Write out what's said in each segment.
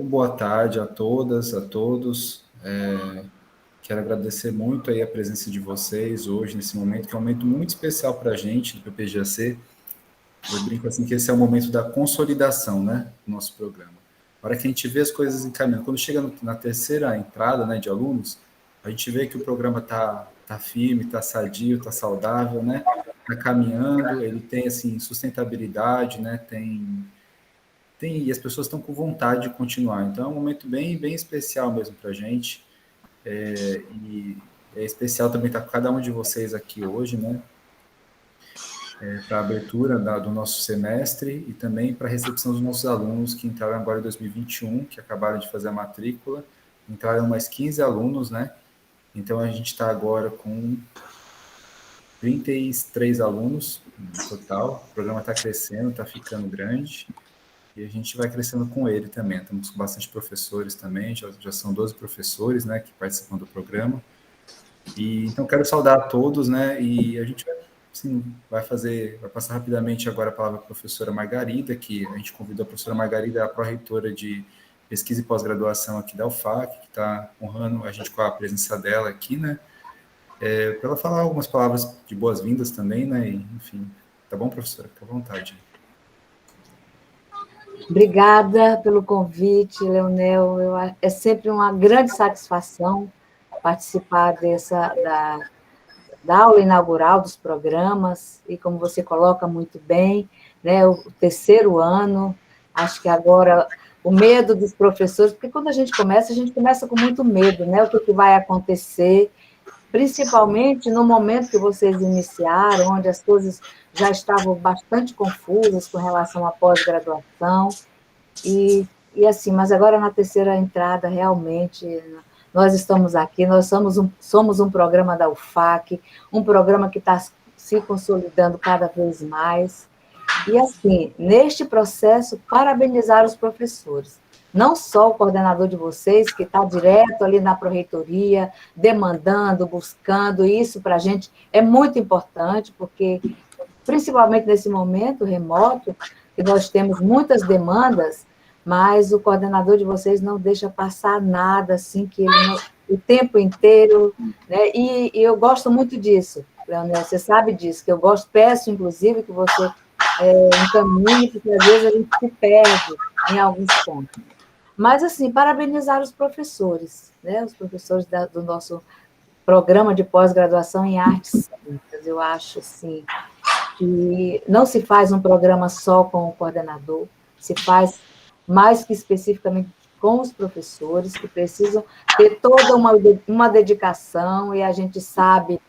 Então, boa tarde a todas, a todos. Quero agradecer muito aí a presença de vocês hoje, nesse momento, que é um momento muito especial para a gente, do PPGAC. Eu brinco assim que esse é o momento da consolidação, né, do nosso programa. Para que a gente vê as coisas encaminhando. Quando chega na terceira entrada, né, de alunos, a gente vê que o programa tá firme, está sadio, está saudável, né, está caminhando, ele tem, assim, sustentabilidade, né, e as pessoas estão com vontade de continuar. Então, é um momento bem, bem especial mesmo para a gente. E é especial também estar com cada um de vocês aqui hoje, né? Para a abertura do nosso semestre e também para a recepção dos nossos alunos que entraram agora em 2021, que acabaram de fazer a matrícula. Entraram mais 15 alunos, né? Então, a gente está agora com 33 alunos no total. O programa está crescendo, está ficando grande. E a gente vai crescendo com ele também. Estamos com bastante professores também, já são 12 professores, né, que participam do programa. E então quero saudar a todos, né, e a gente vai, assim, vai passar rapidamente agora a palavra para a professora Margarida, que a gente convidou a professora Margarida, a pró-reitora de pesquisa e pós-graduação aqui da UFAC, que está honrando a gente com a presença dela aqui, né, para ela falar algumas palavras de boas-vindas também, né, e, enfim. Tá bom, professora? Fique à vontade. Obrigada pelo convite, Leonel. É sempre uma grande satisfação participar da aula inaugural dos programas, e como você coloca muito bem, né, o terceiro ano, acho que agora o medo dos professores, porque quando a gente começa com muito medo, né, o que vai acontecer, principalmente no momento que vocês iniciaram, onde as coisas já estavam bastante confusas com relação à pós-graduação, e assim, mas agora na terceira entrada, realmente, nós estamos aqui, nós somos um programa da UFAC, um programa que está se consolidando cada vez mais, e assim, neste processo, parabenizar os professores, não só o coordenador de vocês, que está direto ali na pró-reitoria, demandando, buscando, e isso para a gente é muito importante, porque, principalmente nesse momento remoto, que nós temos muitas demandas, mas o coordenador de vocês não deixa passar nada, assim, que ele não, o tempo inteiro, né? E eu gosto muito disso, Leonel, você sabe disso, que eu gosto, peço, inclusive, que você encaminhe, porque às vezes a gente se perde em alguns pontos. Mas, assim, parabenizar os professores, né? Os professores do nosso programa de pós-graduação em artes cênicas. Eu acho, assim, que não se faz um programa só com o coordenador, se faz mais que especificamente com os professores, que precisam ter toda uma dedicação, e a gente sabe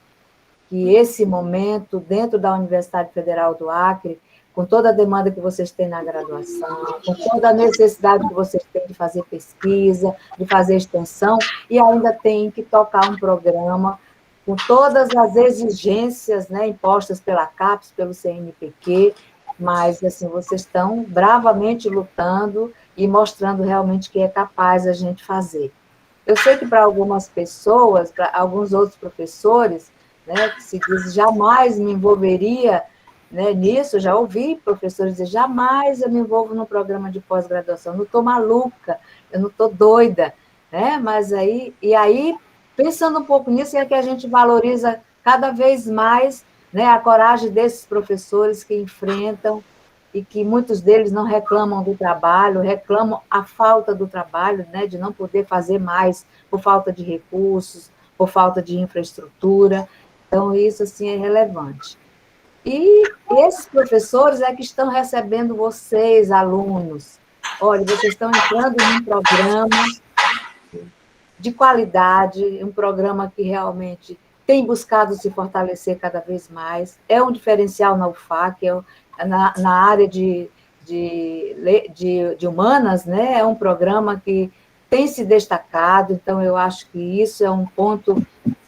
que esse momento, dentro da Universidade Federal do Acre, com toda a demanda que vocês têm na graduação, com toda a necessidade que vocês têm de fazer pesquisa, de fazer extensão, e ainda tem que tocar um programa com todas as exigências, né, impostas pela CAPES, pelo CNPq, mas assim, vocês estão bravamente lutando e mostrando realmente que é capaz a gente fazer. Eu sei que para algumas pessoas, para alguns outros professores, né, que se diz jamais me envolveria, né, nisso, já ouvi professores dizer, jamais eu me envolvo no programa de pós-graduação, eu não estou maluca, eu não estou doida, né, mas aí, pensando um pouco nisso, é que a gente valoriza cada vez mais, né, a coragem desses professores que enfrentam, e que muitos deles não reclamam do trabalho, reclamam a falta do trabalho, né, de não poder fazer mais por falta de recursos, por falta de infraestrutura. Então, isso, assim, é relevante. E esses professores é que estão recebendo vocês, alunos. Olha, vocês estão entrando em um programa de qualidade, um programa que realmente tem buscado se fortalecer cada vez mais, é um diferencial na UFAC, na área de humanas, né? É um programa que tem se destacado, então eu acho que isso é um ponto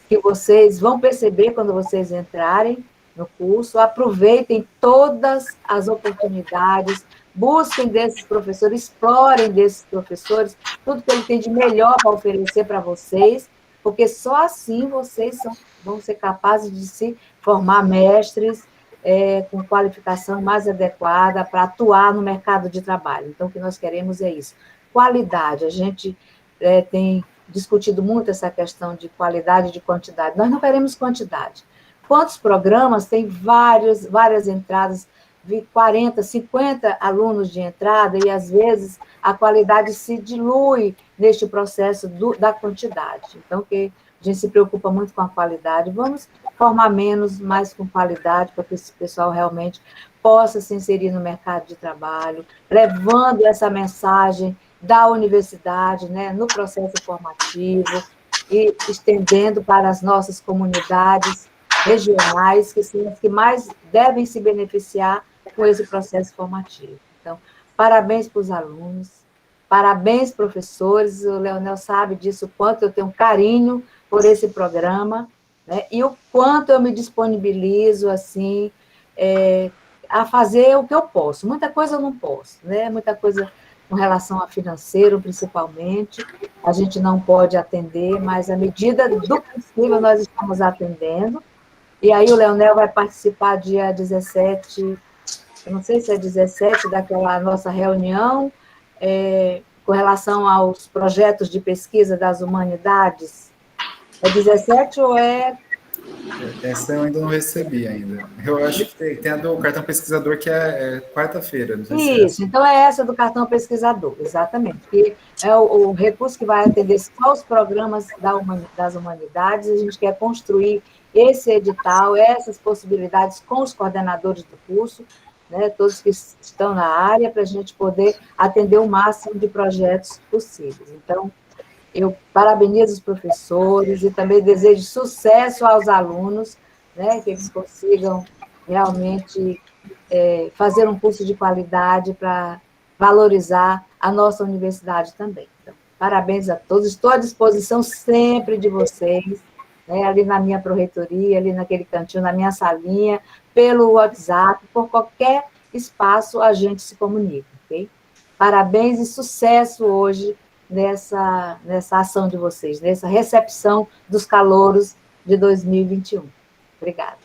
que vocês vão perceber quando vocês entrarem no curso, aproveitem todas as oportunidades, busquem desses professores, explorem desses professores, tudo que ele tem de melhor para oferecer para vocês, porque só assim vocês vão ser capazes de se formar mestres com qualificação mais adequada para atuar no mercado de trabalho. Então, o que nós queremos é isso, qualidade. A gente tem discutido muito essa questão de qualidade e de quantidade. Nós não queremos quantidade. Quantos programas, tem várias entradas, 40, 50 alunos de entrada, e às vezes a qualidade se dilui neste processo da quantidade. Então, que a gente se preocupa muito com a qualidade, vamos formar menos, mais com qualidade, para que esse pessoal realmente possa se inserir no mercado de trabalho, levando essa mensagem da universidade, né, no processo formativo, e estendendo para as nossas comunidades regionais, que são as que mais devem se beneficiar com esse processo formativo. Então, parabéns para os alunos, parabéns, professores, o Leonel sabe disso, o quanto eu tenho carinho por esse programa, né, e o quanto eu me disponibilizo, assim, a fazer o que eu posso. Muita coisa eu não posso, né, muita coisa com relação a financeiro, principalmente, a gente não pode atender, mas à medida do possível nós estamos atendendo. E aí o Leonel vai participar dia 17, eu não sei se é 17, daquela nossa reunião, com relação aos projetos de pesquisa das humanidades. É 17 ou é... Essa eu ainda não recebi ainda. Eu acho que tem a do cartão pesquisador, que é quarta-feira, não sei se é essa. Isso, então é essa do cartão pesquisador, exatamente, que é o recurso que vai atender só os programas das humanidades, a gente quer construir esse edital, essas possibilidades com os coordenadores do curso, né, todos que estão na área, para a gente poder atender o máximo de projetos possíveis. Então, eu parabenizo os professores e também desejo sucesso aos alunos, né, que eles consigam realmente fazer um curso de qualidade para valorizar a nossa universidade também. Então, parabéns a todos, estou à disposição sempre de vocês, né, ali na minha pró-reitoria, ali naquele cantinho, na minha salinha, pelo WhatsApp, por qualquer espaço a gente se comunica, ok? Parabéns e sucesso hoje nessa ação de vocês, nessa recepção dos calouros de 2021. Obrigada.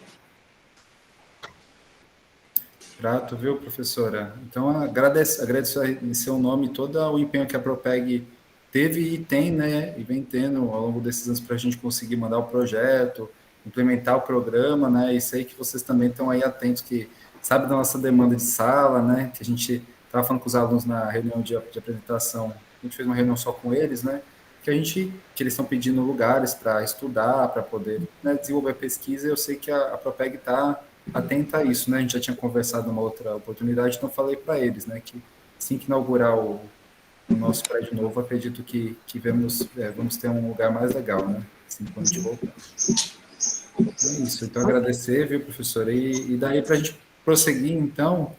Grato, viu, professora? Então, agradeço em seu nome todo o empenho que a Propeg teve e tem, né, e vem tendo ao longo desses anos para a gente conseguir mandar o projeto, implementar o programa, né, e sei que vocês também estão aí atentos, que sabe da nossa demanda de sala, né, que a gente estava falando com os alunos na reunião de apresentação, a gente fez uma reunião só com eles, né, que eles estão pedindo lugares para estudar, para poder, né, desenvolver pesquisa, e eu sei que a Propeg está atenta a isso, né? A gente já tinha conversado numa outra oportunidade, então falei para eles, né, que assim que inaugurar o nosso prédio novo, acredito que vamos ter um lugar mais legal, né? Assim, quando a gente voltar. É isso, então agradecer, viu, professora? E daí, para a gente prosseguir, então,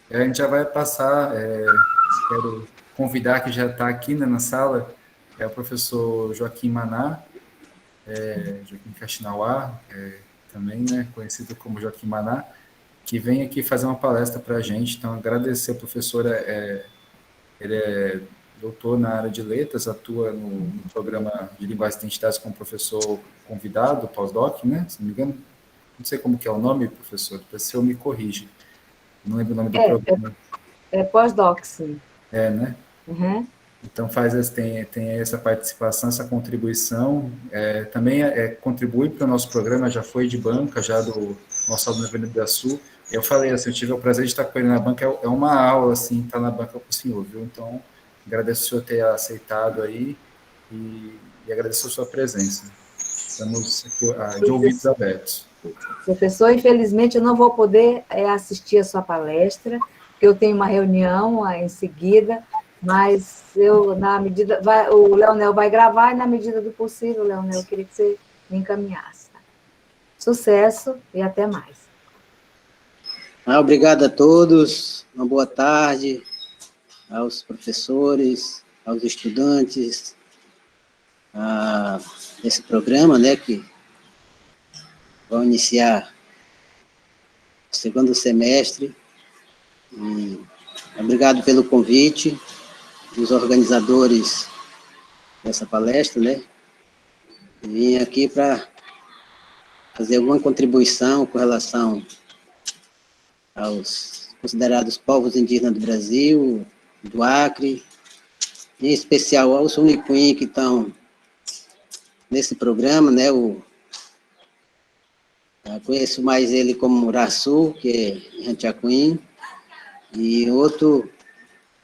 a gente já vai passar, quero convidar, que já está aqui, né, na sala, o professor Joaquim Maná, Joaquim Kaxinawá, também, né, conhecido como Joaquim Maná, que vem aqui fazer uma palestra para a gente. Então, agradecer a professora, ele é doutor na área de letras, atua no programa de linguagens e identidades como professor convidado, pós-doc, né, se não me engano, não sei como que é o nome, professor, depois se eu me corrige, não lembro o nome do programa. Pós-doc, sim. Né? Uhum. Então, tem essa participação, essa contribuição, também contribui para o nosso programa, já foi de banca, já do nosso aluno da Avenida Sul. Eu falei assim, eu tive o prazer de estar com ele na banca, é uma aula, assim, estar na banca com o senhor, viu? Então, agradeço o senhor ter aceitado aí e agradeço a sua presença. Estamos aqui, de ouvidos abertos. Professor, infelizmente eu não vou poder assistir a sua palestra, porque eu tenho uma reunião em seguida, mas o Leonel vai gravar, e na medida do possível, Leonel, eu queria que você me encaminhasse. Tá? Sucesso e até mais. Obrigado a todos, uma boa tarde aos professores, aos estudantes desse programa, né, que vão iniciar o segundo semestre. E obrigado pelo convite dos organizadores dessa palestra, né? Vim aqui para fazer alguma contribuição com relação aos considerados povos indígenas do Brasil, do Acre em especial aos Unicuim que estão nesse programa, né? Eu conheço mais ele como Uraçu, que é em Rantiacuim, e outro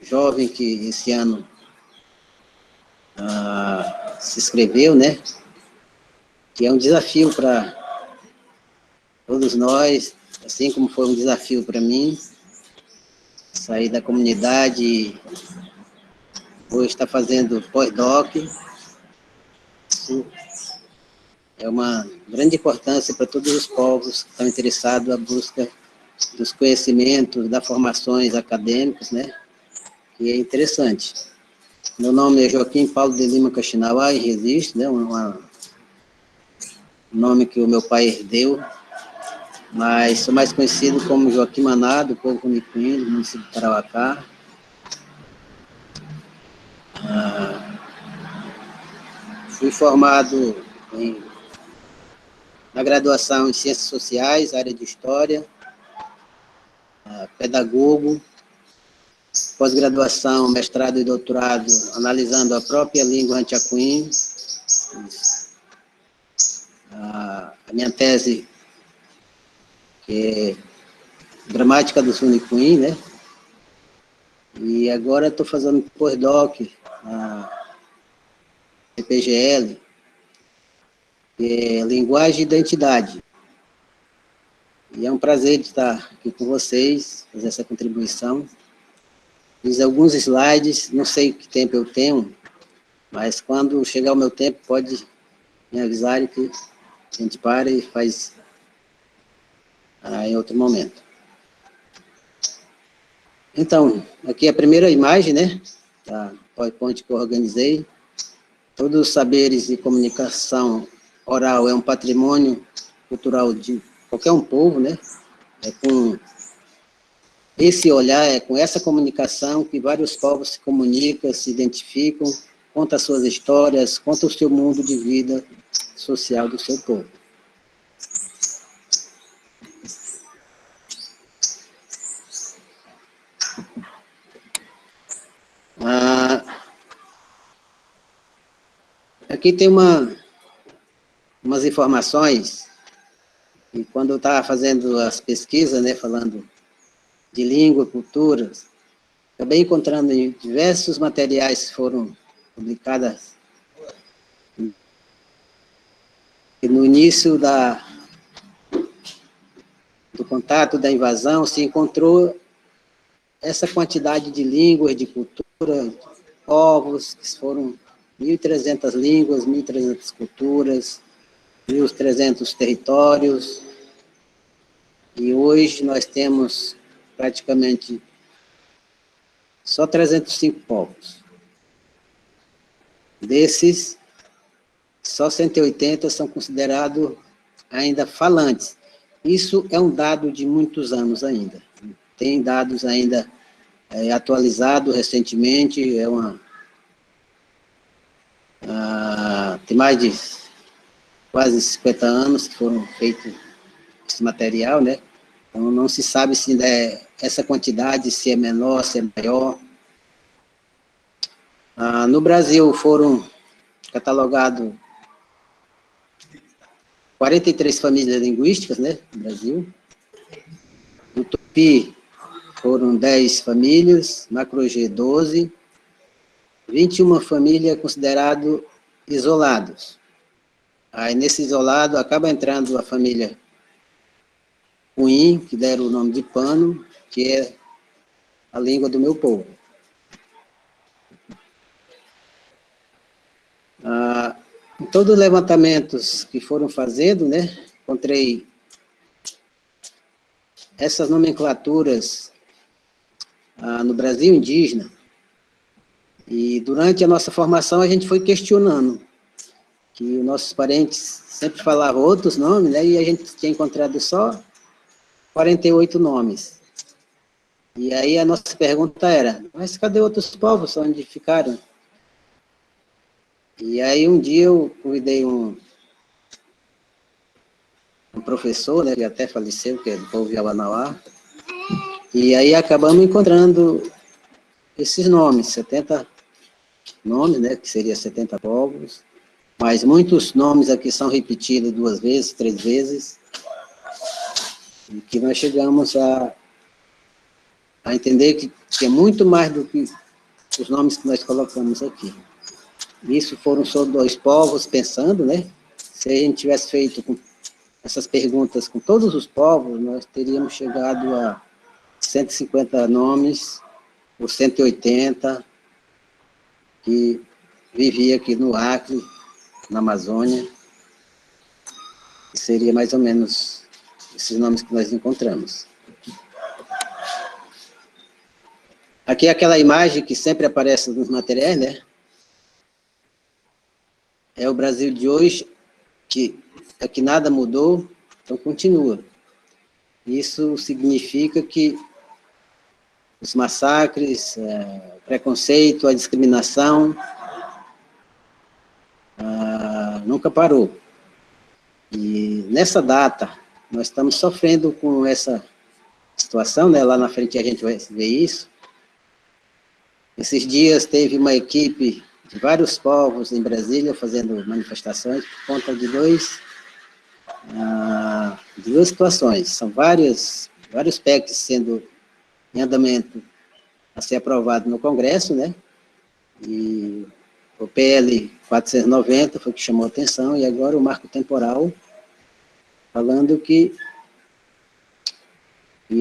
jovem que esse ano se inscreveu, né? Que é um desafio para todos nós, assim como foi um desafio para mim, sair da comunidade e hoje está fazendo pós-doc. Isso é uma grande importância para todos os povos que estão interessados na busca dos conhecimentos, das formações acadêmicas, né? E é interessante. Meu nome é Joaquim Paulo de Lima Kaxinawa, em Registro, né? Um nome que o meu pai herdeu, mas sou mais conhecido como Joaquim Maná, do povo Unicuim, do município de Tarauacá. Fui formado na graduação em Ciências Sociais, área de História, pedagogo, pós-graduação, mestrado e doutorado, analisando a própria língua rantiacuim. A minha tese, que é Gramática dos Unicuim, né? E agora estou fazendo pós-doc, a PGL, que é Linguagem e Identidade. E é um prazer de estar aqui com vocês, fazer essa contribuição. Fiz alguns slides, não sei que tempo eu tenho, mas quando chegar o meu tempo, pode me avisar que a gente para e faz em outro momento. Então, aqui é a primeira imagem, né, da PowerPoint que eu organizei. Todos os saberes de comunicação oral é um patrimônio cultural de qualquer um povo, né? É com esse olhar, é com essa comunicação que vários povos se comunicam, se identificam, contam as suas histórias, contam o seu mundo de vida social do seu povo. Aqui tem umas informações, e quando eu estava fazendo as pesquisas, né, falando de língua, culturas, acabei encontrando em diversos materiais que foram publicados no início do contato, da invasão, se encontrou essa quantidade de línguas, de cultura, povos, que foram 1.300 línguas, 1.300 culturas, 1.300 territórios, e hoje nós temos praticamente só 305 povos. Desses, só 180 são considerados ainda falantes. Isso é um dado de muitos anos ainda. Tem dados ainda atualizados recentemente, tem mais de quase 50 anos que foram feitos esse material, né? Então, não se sabe se é essa quantidade, se é menor, se é maior. No Brasil, foram catalogados 43 famílias linguísticas, né, no Brasil. No Tupi, foram 10 famílias, Macro-G, 12, 21 famílias consideradas isolados. Aí, nesse isolado, acaba entrando a família Cuim, que deram o nome de Pano, que é a língua do meu povo. Em todos os levantamentos que foram fazendo, né, encontrei essas nomenclaturas no Brasil indígena, e durante a nossa formação a gente foi questionando, que os nossos parentes sempre falavam outros nomes, né, e a gente tinha encontrado só 48 nomes. E aí a nossa pergunta era, mas cadê outros povos onde ficaram? E aí um dia eu convidei um professor, né, que até faleceu, que é do povo Yawanawá, e aí acabamos encontrando esses nomes, 70 nomes, né, que seria 70 povos, mas muitos nomes aqui são repetidos 2 vezes, 3 vezes, e que nós chegamos a entender que é muito mais do que os nomes que nós colocamos aqui. Isso foram só 2 povos pensando, né? Se a gente tivesse feito essas perguntas com todos os povos, nós teríamos chegado a 150 nomes, ou 180, que vivia aqui no Acre, na Amazônia, e seria mais ou menos esses nomes que nós encontramos. Aqui é aquela imagem que sempre aparece nos materiais, né? É o Brasil de hoje, que aqui nada mudou, então continua. Isso significa que os massacres, o preconceito, a discriminação, nunca parou. E nessa data, nós estamos sofrendo com essa situação, né? Lá na frente a gente vai ver isso. Esses dias teve uma equipe de vários povos em Brasília fazendo manifestações por conta de duas situações. São vários PECs sendo em andamento a ser aprovado no Congresso, né? E o PL 490 foi o que chamou a atenção, e agora o marco temporal, falando que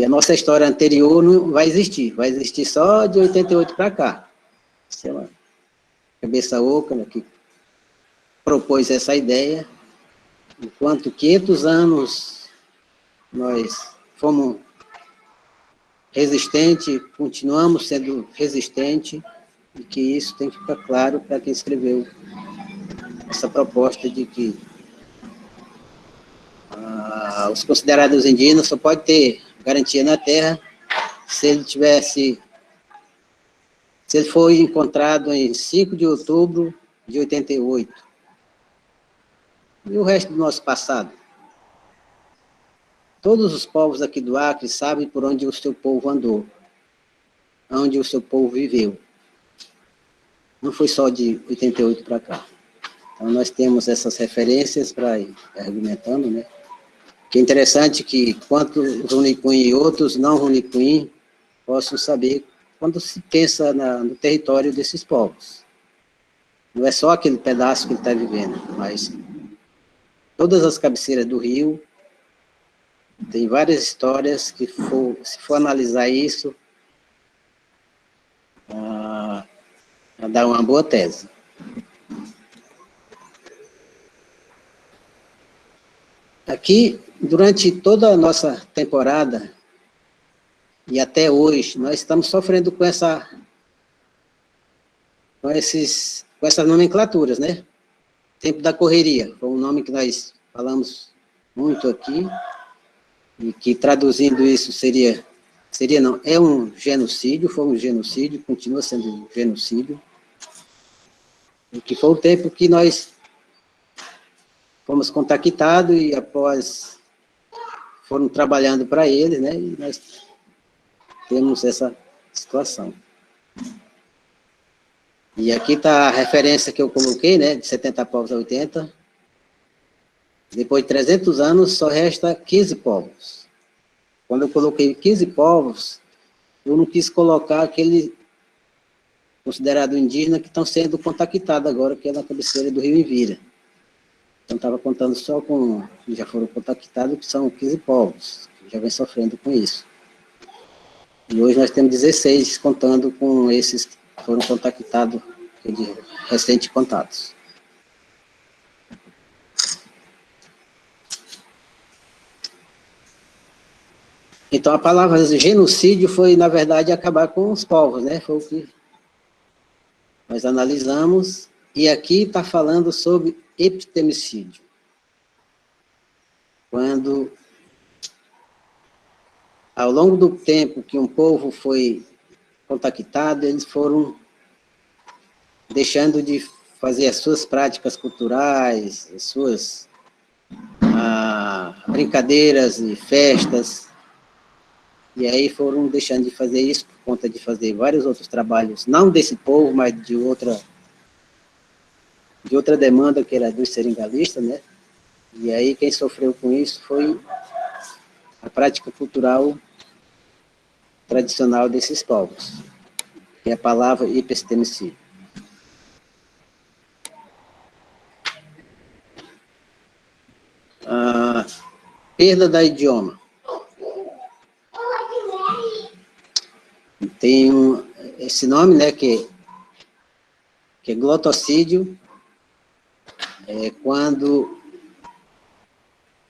a nossa história anterior não vai existir só de 88 para cá. Sei lá, cabeça oca, né, que propôs essa ideia, enquanto 500 anos nós fomos resistentes, continuamos sendo resistentes, e que isso tem que ficar claro para quem escreveu essa proposta de que os considerados indígenas só pode ter garantia na terra se ele foi encontrado em 5 de outubro de 88. E o resto do nosso passado? Todos os povos aqui do Acre sabem por onde o seu povo andou, onde o seu povo viveu. Não foi só de 88 para cá. Então, nós temos essas referências para ir argumentando, né? Que é interessante que, quanto os Runicuim e outros não Runicuim possam saber quando se pensa no território desses povos. Não é só aquele pedaço que ele está vivendo, mas todas as cabeceiras do rio, tem várias histórias que, se for analisar isso, dá uma boa tese. Aqui, durante toda a nossa temporada, e até hoje, nós estamos sofrendo com essas nomenclaturas, né? Tempo da correria, foi um nome que nós falamos muito aqui, e que traduzindo isso é um genocídio, foi um genocídio, continua sendo um genocídio, e que foi o tempo que nós fomos contactados e após foram trabalhando para eles, né, e nós temos essa situação. E aqui está a referência que eu coloquei, né, de 70 povos a 80. Depois de 300 anos, só resta 15 povos. Quando eu coloquei 15 povos, eu não quis colocar aquele considerado indígena que estão sendo contactados agora, que é na cabeceira do Rio Envira. Então, estava contando só com que já foram contactados, que são 15 povos, que já vem sofrendo com isso. E hoje nós temos 16, contando com esses que foram contactados, de recentes contatos. Então, a palavra genocídio foi, na verdade, acabar com os povos, né? Foi o que nós analisamos, e aqui está falando sobre epitemicídio. Quando, ao longo do tempo que um povo foi contactado, eles foram deixando de fazer as suas práticas culturais, as suas brincadeiras e festas, e aí foram deixando de fazer isso por conta de fazer vários outros trabalhos, não desse povo, mas de outra de outra demanda, que era dos seringalistas, né? E aí quem sofreu com isso foi a prática cultural tradicional desses povos, que é a palavra epistemicídio. A perda da idioma. Tem esse nome, né, que é glotossídio, quando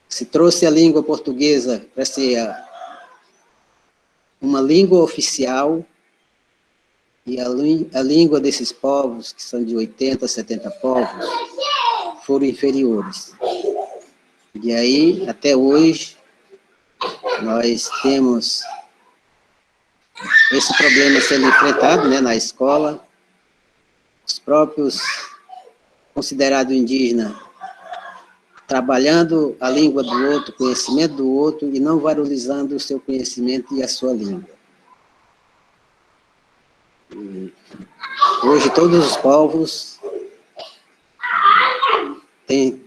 se trouxe a língua portuguesa para ser uma língua oficial, e a língua desses povos, que são de 80, 70 povos, foram inferiores. E aí, até hoje, nós temos esse problema sendo enfrentado, né, na escola, os próprios considerados indígenas trabalhando a língua do outro, conhecimento do outro, e não valorizando o seu conhecimento e a sua língua. E hoje todos os povos têm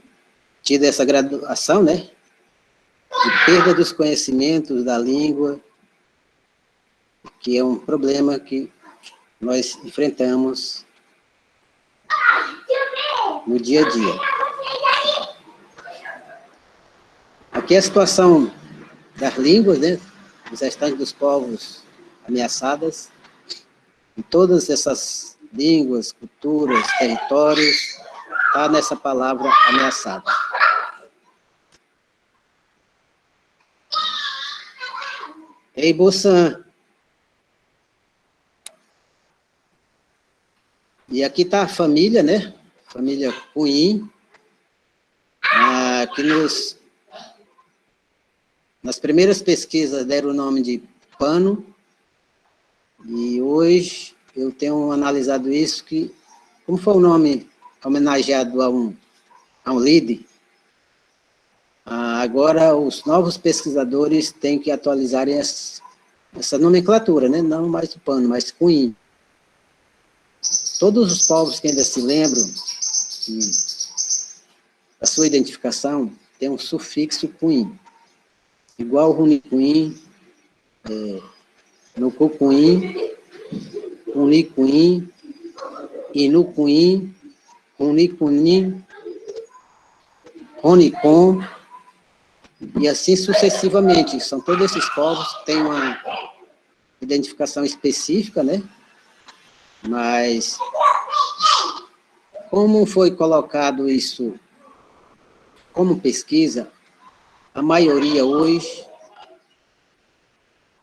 tido essa graduação, né, de perda dos conhecimentos da língua, que é um problema que nós enfrentamos no dia a dia. Aqui é a situação das línguas, né, dos restantes dos povos ameaçadas, e todas essas línguas, culturas, territórios, está nessa palavra ameaçada. Ei, Boçan. E aqui está a família, né? Família Cunhim, que nas primeiras pesquisas deram o nome de Pano, e hoje eu tenho analisado isso, que, como foi o nome homenageado a um líder, agora os novos pesquisadores têm que atualizarem essa nomenclatura, né? Não mais Pano, mas Cunhim. Todos os povos que ainda se lembram da sua identificação tem um sufixo Cunhim, igual Runicuim, Nucucuim, Unicuim, Inucuim, Unicunim, Ronicom, e assim sucessivamente. São todos esses povos que têm uma identificação específica, né? Mas, como foi colocado isso como pesquisa, a maioria hoje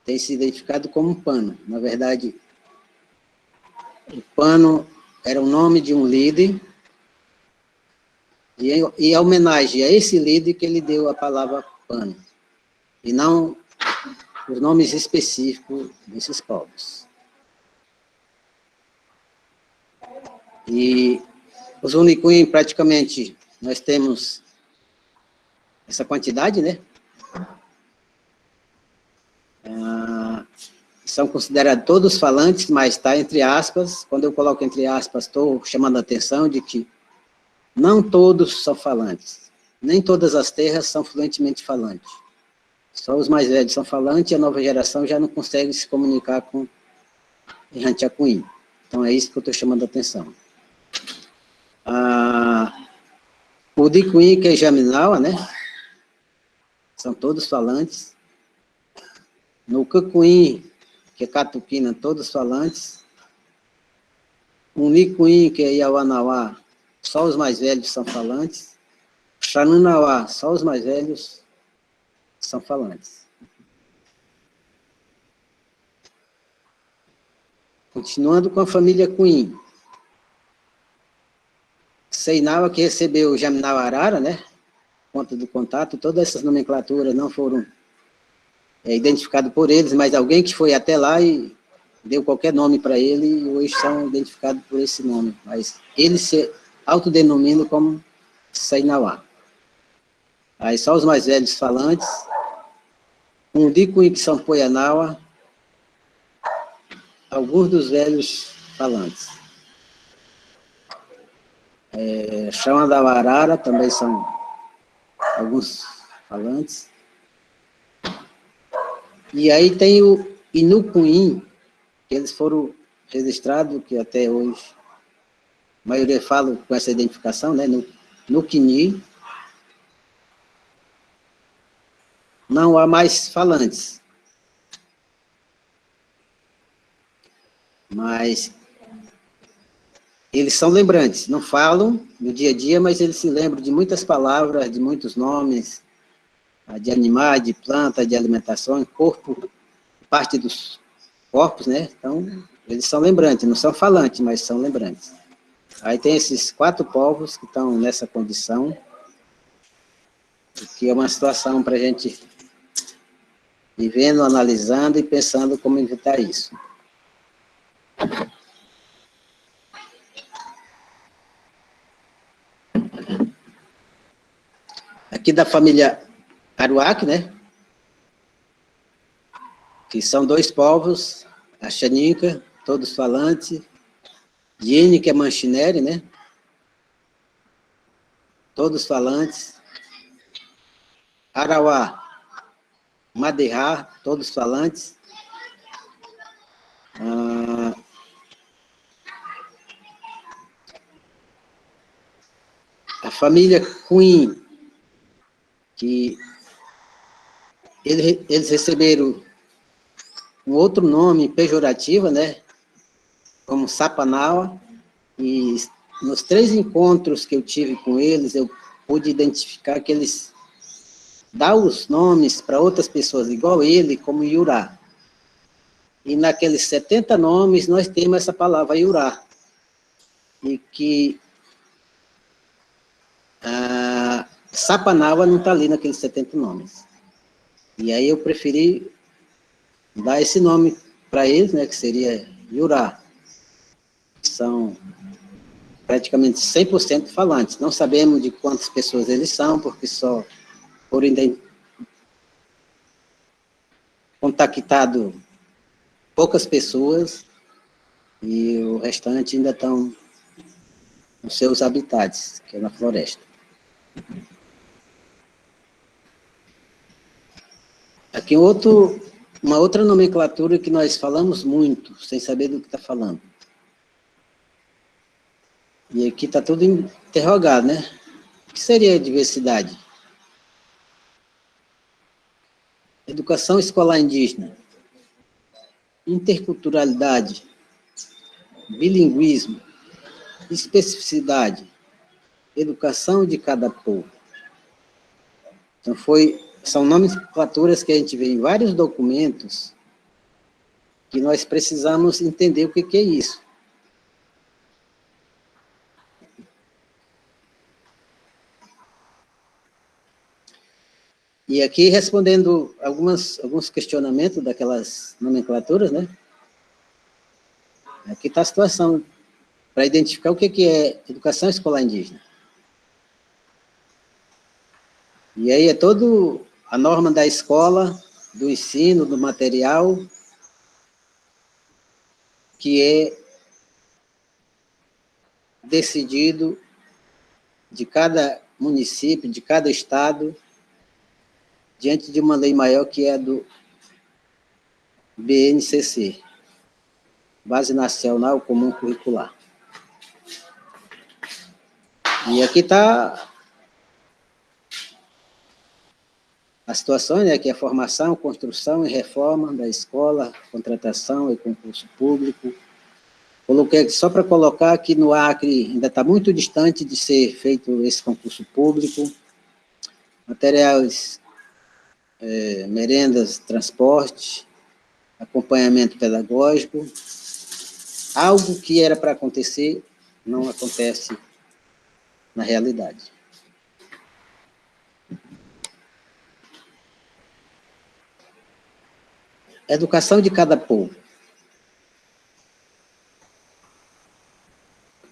tem se identificado como Pano. Na verdade, o Pano era o nome de um líder, e em homenagem a esse líder que ele deu a palavra Pano, e não os nomes específicos desses povos. E os Unicuim, praticamente, nós temos essa quantidade, né? São considerados todos falantes, mas está entre aspas. Quando eu coloco entre aspas, estou chamando a atenção de que não todos são falantes. Nem todas as terras são fluentemente falantes. Só os mais velhos são falantes, e a nova geração já não consegue se comunicar com Rantiacuim. Então é isso que eu estou chamando a atenção. O Dicuim, que é Jaminawa, né? São todos falantes. No Cacuim, que é Catuquina, todos falantes. O Nicuim, que é Iauanauá, só os mais velhos são falantes. Xananauá, só os mais velhos são falantes. Continuando com a família Cunhim. Seinawa, que recebeu Jaminawa Arara, né? Ponto do contato, todas essas nomenclaturas não foram identificadas por eles, mas alguém que foi até lá e deu qualquer nome para ele, e hoje são identificados por esse nome. Mas eles se autodenominam como Seinawa. Aí só os mais velhos falantes. Um Dicuim, que são Poianawa, alguns dos velhos falantes. Chama da Arara, também são alguns falantes. E aí tem o Inucuim, que eles foram registrados, que até hoje a maioria fala com essa identificação, né? No Quini. Não há mais falantes. Mas eles são lembrantes, não falam no dia a dia, mas eles se lembram de muitas palavras, de muitos nomes, de animais, de planta, de alimentação, corpo, parte dos corpos, né? Então, eles são lembrantes, não são falantes, mas são lembrantes. Aí tem esses 4 povos que estão nessa condição, que é uma situação para a gente ir vendo, analisando e pensando como evitar isso. Aqui da família Aruac, né? Que são 2 povos, a Xaninca, todos falantes, Yene, que é Manchinere, né? Todos falantes, Arauá, Maderá, todos falantes, a família Cunhim, que eles receberam um outro nome pejorativo, né? Como Sapanaua, e nos 3 encontros que eu tive com eles, eu pude identificar que eles dão os nomes para outras pessoas, igual ele, como Iurá. E naqueles 70 nomes, nós temos essa palavra Iurá. E que Sapanaua não está ali naqueles 70 nomes. E aí eu preferi dar esse nome para eles, né, que seria Iurá. São praticamente 100% falantes. Não sabemos de quantas pessoas eles são, porque só foram contactado poucas pessoas e o restante ainda estão nos seus habitats, que é na floresta. Aqui uma outra nomenclatura que nós falamos muito, sem saber do que está falando. E aqui está tudo interrogado, né? O que seria diversidade? Educação escolar indígena, interculturalidade, bilinguismo, especificidade, educação de cada povo. Então, são nomenclaturas que a gente vê em vários documentos que nós precisamos entender o que é isso. E aqui, respondendo alguns questionamentos daquelas nomenclaturas, né? Aqui está a situação para identificar o que é educação escolar indígena. E aí é toda a norma da escola, do ensino, do material, que é decidido de cada município, de cada estado, diante de uma lei maior que é a do BNCC, Base Nacional Comum Curricular. E aqui está a situação, né, que é a formação, construção e reforma da escola, contratação e concurso público. Coloquei aqui só para colocar que no Acre ainda está muito distante de ser feito esse concurso público. Materiais, merendas, transporte, acompanhamento pedagógico. Algo que era para acontecer não acontece na realidade. Educação de cada povo.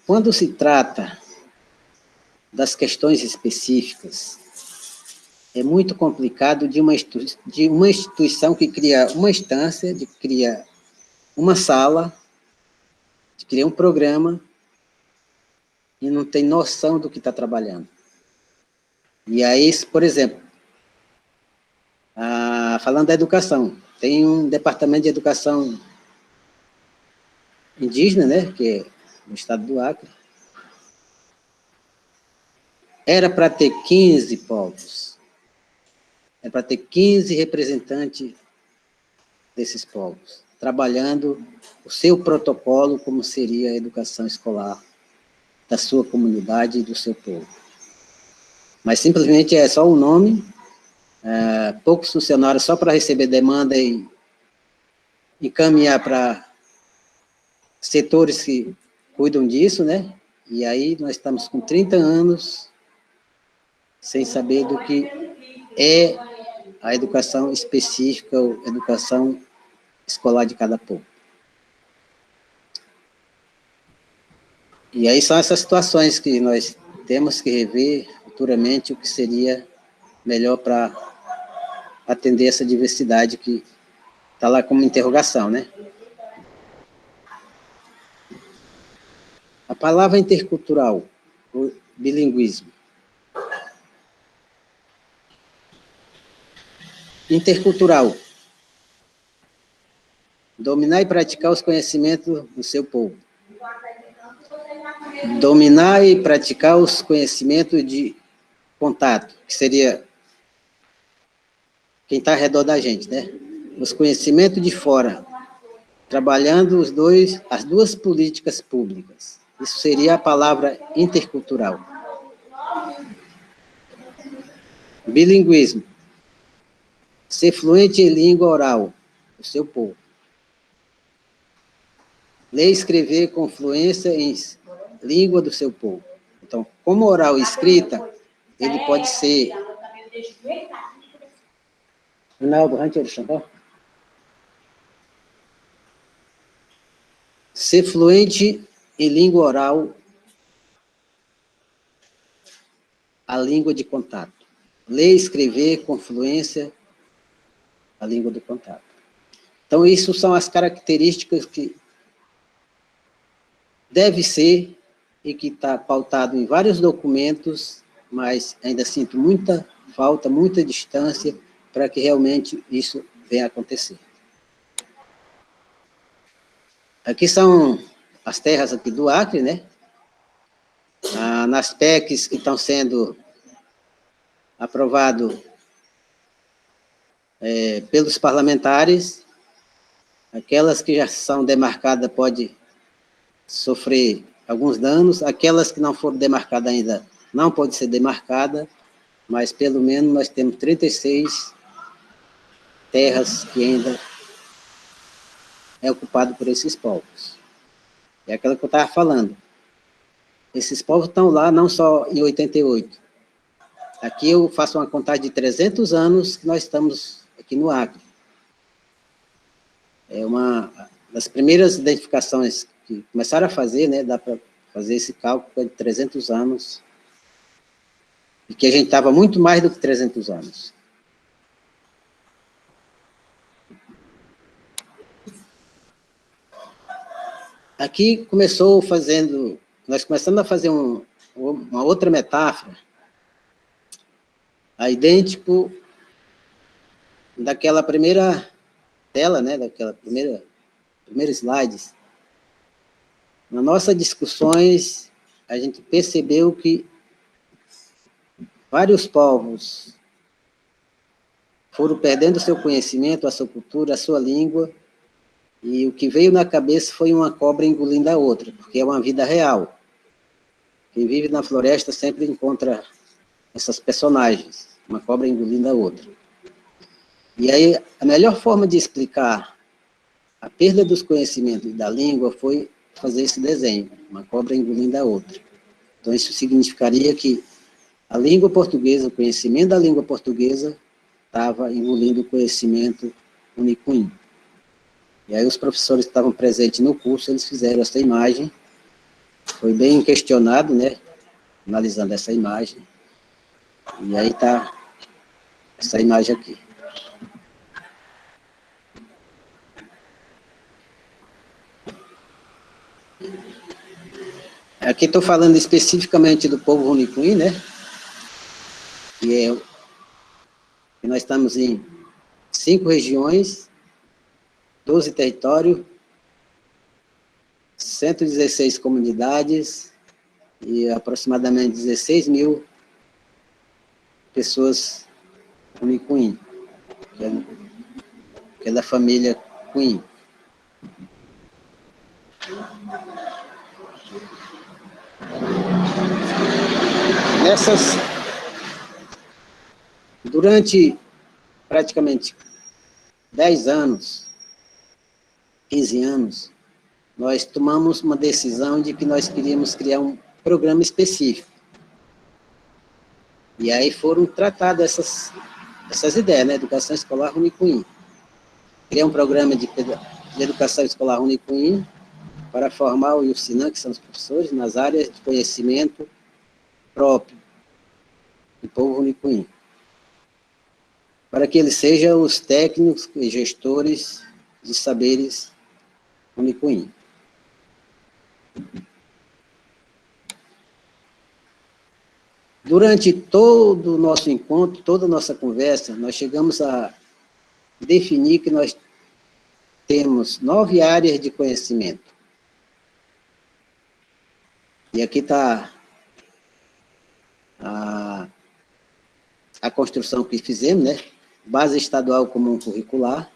Quando se trata das questões específicas, é muito complicado de uma instituição que cria uma instância, de cria uma sala, de criar um programa, e não tem noção do que está trabalhando. E aí, por exemplo, falando da educação, tem um departamento de educação indígena, né, que é no estado do Acre. Era para ter 15 povos. Era para ter 15 representantes desses povos, trabalhando o seu protocolo, como seria a educação escolar da sua comunidade e do seu povo. Mas simplesmente é só o nome, poucos funcionários só para receber demanda e encaminhar para setores que cuidam disso, né? E aí nós estamos com 30 anos sem saber do que é a educação específica, ou educação escolar de cada povo. E aí são essas situações que nós temos que rever futuramente o que seria melhor para atender essa diversidade que está lá como interrogação, né? A palavra intercultural, o bilinguismo. Intercultural. Dominar e praticar os conhecimentos do seu povo. Dominar e praticar os conhecimentos de contato, que seria quem está ao redor da gente, né? Os conhecimentos de fora, trabalhando as duas políticas públicas. Isso seria a palavra intercultural. Bilinguismo. Ser fluente em língua oral do seu povo. Ler e escrever com fluência em língua do seu povo. Então, como oral e escrita, ele pode ser... Ser fluente em língua oral, a língua de contato. Ler e escrever com fluência, a língua do contato. Então, isso são as características que deve ser e que está pautado em vários documentos, mas ainda sinto muita falta, muita distância para que realmente isso venha a acontecer. Aqui são as terras aqui do Acre, né? Nas PECs que estão sendo aprovadas pelos parlamentares, aquelas que já são demarcadas podem sofrer alguns danos, aquelas que não foram demarcadas ainda não podem ser demarcadas, mas pelo menos nós temos 36 terras que ainda é ocupado por esses povos. É aquela que eu estava falando. Esses povos estão lá não só em 88. Aqui eu faço uma contagem de 300 anos que nós estamos aqui no Acre. É uma das primeiras identificações que começaram a fazer, né, dá para fazer esse cálculo de 300 anos, e que a gente estava muito mais do que 300 anos. Aqui nós começamos a fazer uma outra metáfora, idêntico daquela primeira tela, né, daquela primeira slides. Nas nossas discussões, a gente percebeu que vários povos foram perdendo seu conhecimento, a sua cultura, a sua língua, e o que veio na cabeça foi uma cobra engolindo a outra, porque é uma vida real. Quem vive na floresta sempre encontra essas personagens, uma cobra engolindo a outra. E aí, a melhor forma de explicar a perda dos conhecimentos da língua foi fazer esse desenho, uma cobra engolindo a outra. Então, isso significaria que a língua portuguesa, o conhecimento da língua portuguesa, estava engolindo o conhecimento unicuim. E aí os professores que estavam presentes no curso, eles fizeram essa imagem, foi bem questionado, né, analisando essa imagem, e aí está essa imagem aqui. Aqui estou falando especificamente do povo Runicuim, né? Que nós estamos em 5 regiões, 12 territórios, 116 comunidades e aproximadamente 16 mil pessoas Runicuim, que é da família Cunhim. Durante praticamente 10 anos, 15 anos, nós tomamos uma decisão de que nós queríamos criar um programa específico. E aí foram tratadas essas ideias, né? Educação escolar Runicuim. Criar um programa de educação escolar Runicuim para formar o Yusinã, que são os professores, nas áreas de conhecimento próprio do povo Runicuim, para que eles sejam os técnicos e gestores de saberes Runicuim. Durante todo o nosso encontro, toda a nossa conversa, nós chegamos a definir que nós temos 9 áreas de conhecimento. E aqui está a construção que fizemos, né? Base estadual comum curricular.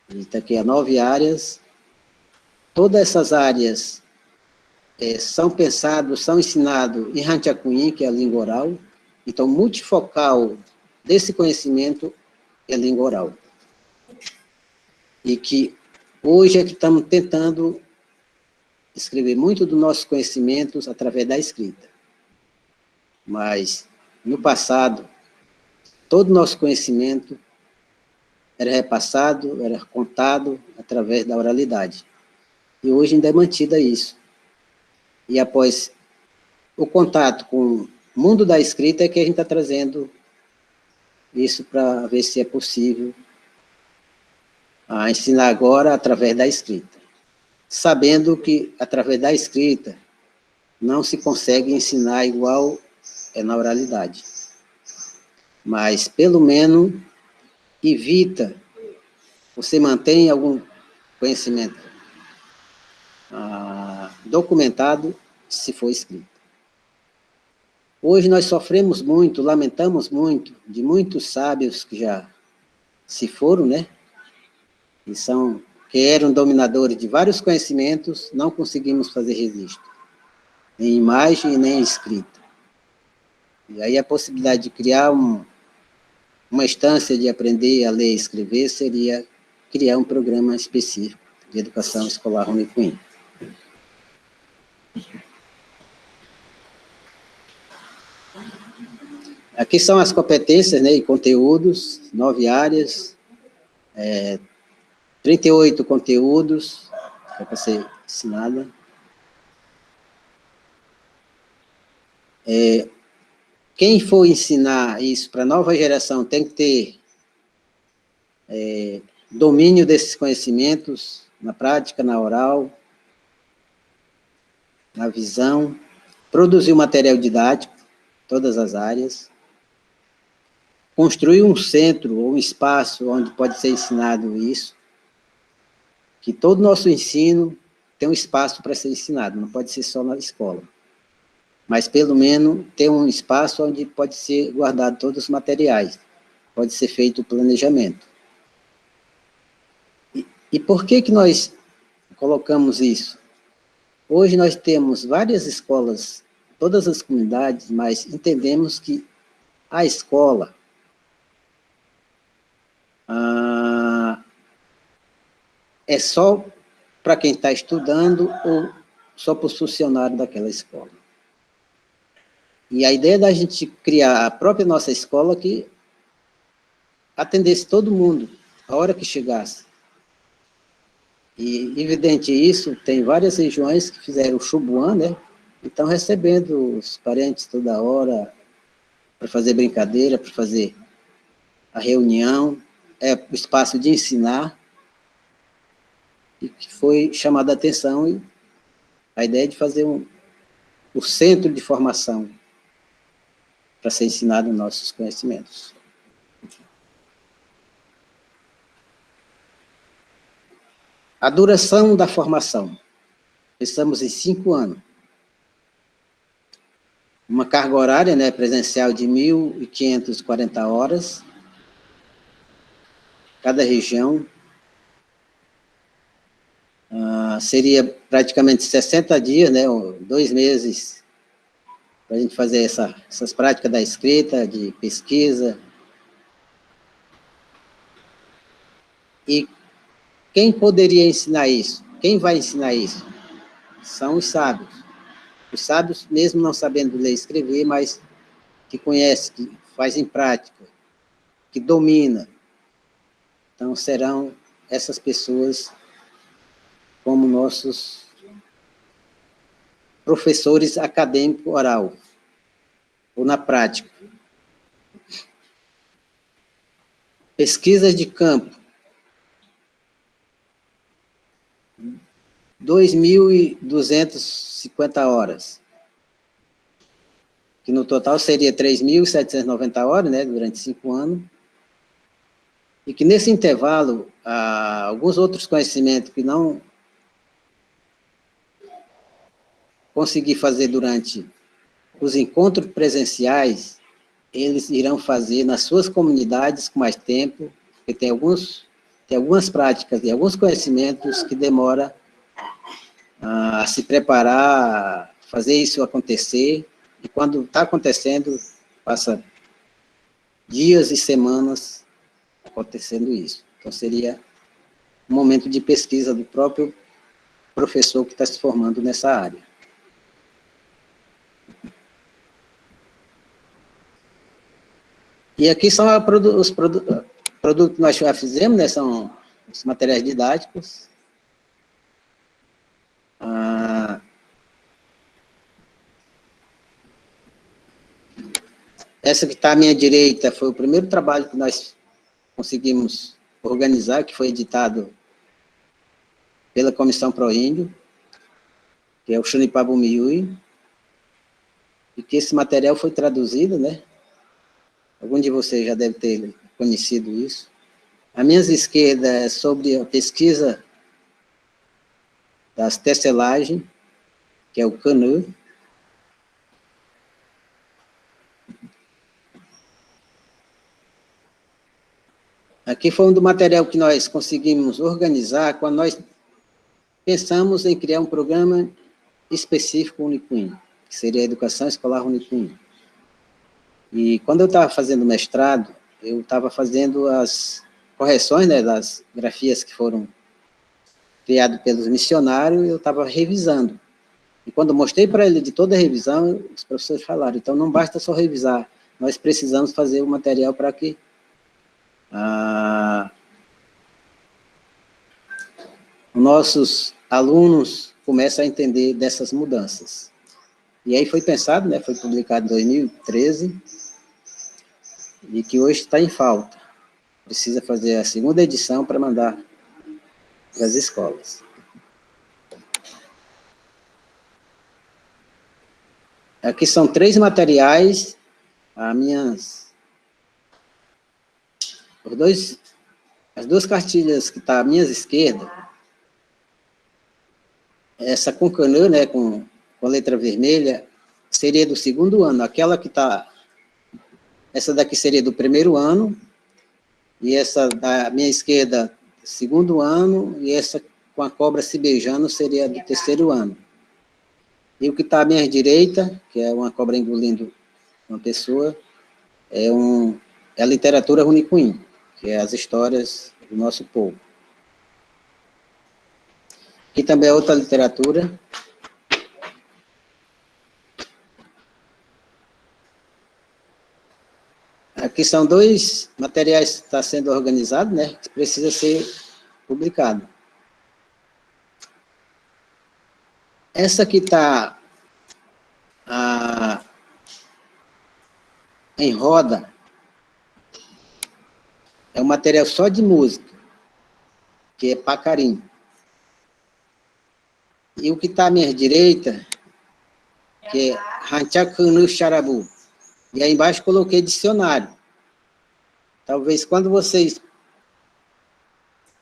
Está aqui a 9 áreas. Todas essas áreas são pensadas, são ensinadas em Rantiacuim, que é a língua oral. Então, multifocal desse conhecimento é a língua oral. E que hoje é que estamos tentando escrever muito dos nossos conhecimentos através da escrita. Mas, no passado, todo o nosso conhecimento era repassado, era contado através da oralidade. E hoje ainda é mantida isso. E após o contato com o mundo da escrita é que a gente está trazendo isso para ver se é possível ensinar agora através da escrita. Sabendo que através da escrita não se consegue ensinar igual na oralidade. Mas, pelo menos, evita, você mantém algum conhecimento documentado, se for escrito. Hoje nós sofremos muito, lamentamos muito, de muitos sábios que já se foram, né? Que eram dominadores de vários conhecimentos, não conseguimos fazer registro, nem imagem, nem escrita. E aí a possibilidade de criar uma instância de aprender a ler e escrever seria criar um programa específico de educação escolar Runicuim. Aqui são as competências, né, e conteúdos, 9 áreas, 38 conteúdos para ser ensinada. Quem for ensinar isso para a nova geração tem que ter domínio desses conhecimentos na prática, na oral, na visão, produzir um material didático, todas as áreas, construir um centro ou um espaço onde pode ser ensinado isso, que todo o nosso ensino tem um espaço para ser ensinado, não pode ser só na escola, mas pelo menos ter um espaço onde pode ser guardado todos os materiais, pode ser feito o planejamento. E por que nós colocamos isso? Hoje nós temos várias escolas, todas as comunidades, mas entendemos que a escola é só para quem está estudando ou só para os funcionários daquela escola. E a ideia da gente criar a própria nossa escola que atendesse todo mundo, a hora que chegasse. E, evidente isso, tem várias regiões que fizeram o Xubuan, né? E estão recebendo os parentes toda hora para fazer brincadeira, para fazer a reunião, o espaço de ensinar, e que foi chamada a atenção, e a ideia é de fazer o centro de formação para ser ensinado nossos conhecimentos. A duração da formação. Estamos em 5 anos. Uma carga horária, né, presencial de 1.540 horas. Cada região. Seria praticamente 60 dias, né, 2 meses, para a gente fazer essas práticas da escrita, de pesquisa. E quem poderia ensinar isso? Quem vai ensinar isso? São os sábios. Os sábios, mesmo não sabendo ler e escrever, mas que conhece, que faz em prática, que domina. Então, serão essas pessoas como nossos professores acadêmicos oral, ou na prática. Pesquisas de campo. 2.250 horas. Que no total seria 3.790 horas, né, durante 5 anos. E que nesse intervalo, alguns outros conhecimentos que não consegui fazer durante os encontros presenciais, eles irão fazer nas suas comunidades com mais tempo, porque tem algumas práticas e alguns conhecimentos que demora a se preparar, fazer isso acontecer, e quando está acontecendo, passa dias e semanas acontecendo isso. Então, seria um momento de pesquisa do próprio professor que está se formando nessa área. E aqui são os produtos que nós já fizemos, né? São os materiais didáticos. Essa que está à minha direita foi o primeiro trabalho que nós conseguimos organizar, que foi editado pela Comissão Proíndio, que é o Xunipabu Miui, e que esse material foi traduzido, né? Algum de vocês já deve ter conhecido isso. À minha esquerda é sobre a pesquisa das tecelagens, que é o CANU. Aqui foi um do material que nós conseguimos organizar quando nós pensamos em criar um programa específico Unicunha, que seria a Educação Escolar Unicunha. E quando eu estava fazendo mestrado, eu estava fazendo as correções, né, das grafias que foram criadas pelos missionários, eu estava revisando. E quando eu mostrei para ele de toda a revisão, os professores falaram, então não basta só revisar, nós precisamos fazer o material para que nossos alunos comecem a entender dessas mudanças. E aí foi pensado, né, foi publicado em 2013, e que hoje está em falta. Precisa fazer a 2ª edição para mandar para as escolas. Aqui são 3 materiais, as 2 cartilhas que estão à minha esquerda, essa com canã, né, com a letra vermelha, seria do 2º ano, aquela que está, essa daqui seria do 1º ano, e essa da minha esquerda, 2º ano, e essa com a cobra se beijando seria do 3º ano. E o que está à minha direita, que é uma cobra engolindo uma pessoa, é a literatura Runicuim, que é as histórias do nosso povo. Aqui também é outra literatura. Aqui são 2 materiais que estão sendo organizados, né, que precisa ser publicado. Essa que está em roda é um material só de música, que é Pacarim. E o que está à minha direita, que é Ranchakunu Charabu. E aí embaixo coloquei dicionário. Talvez quando vocês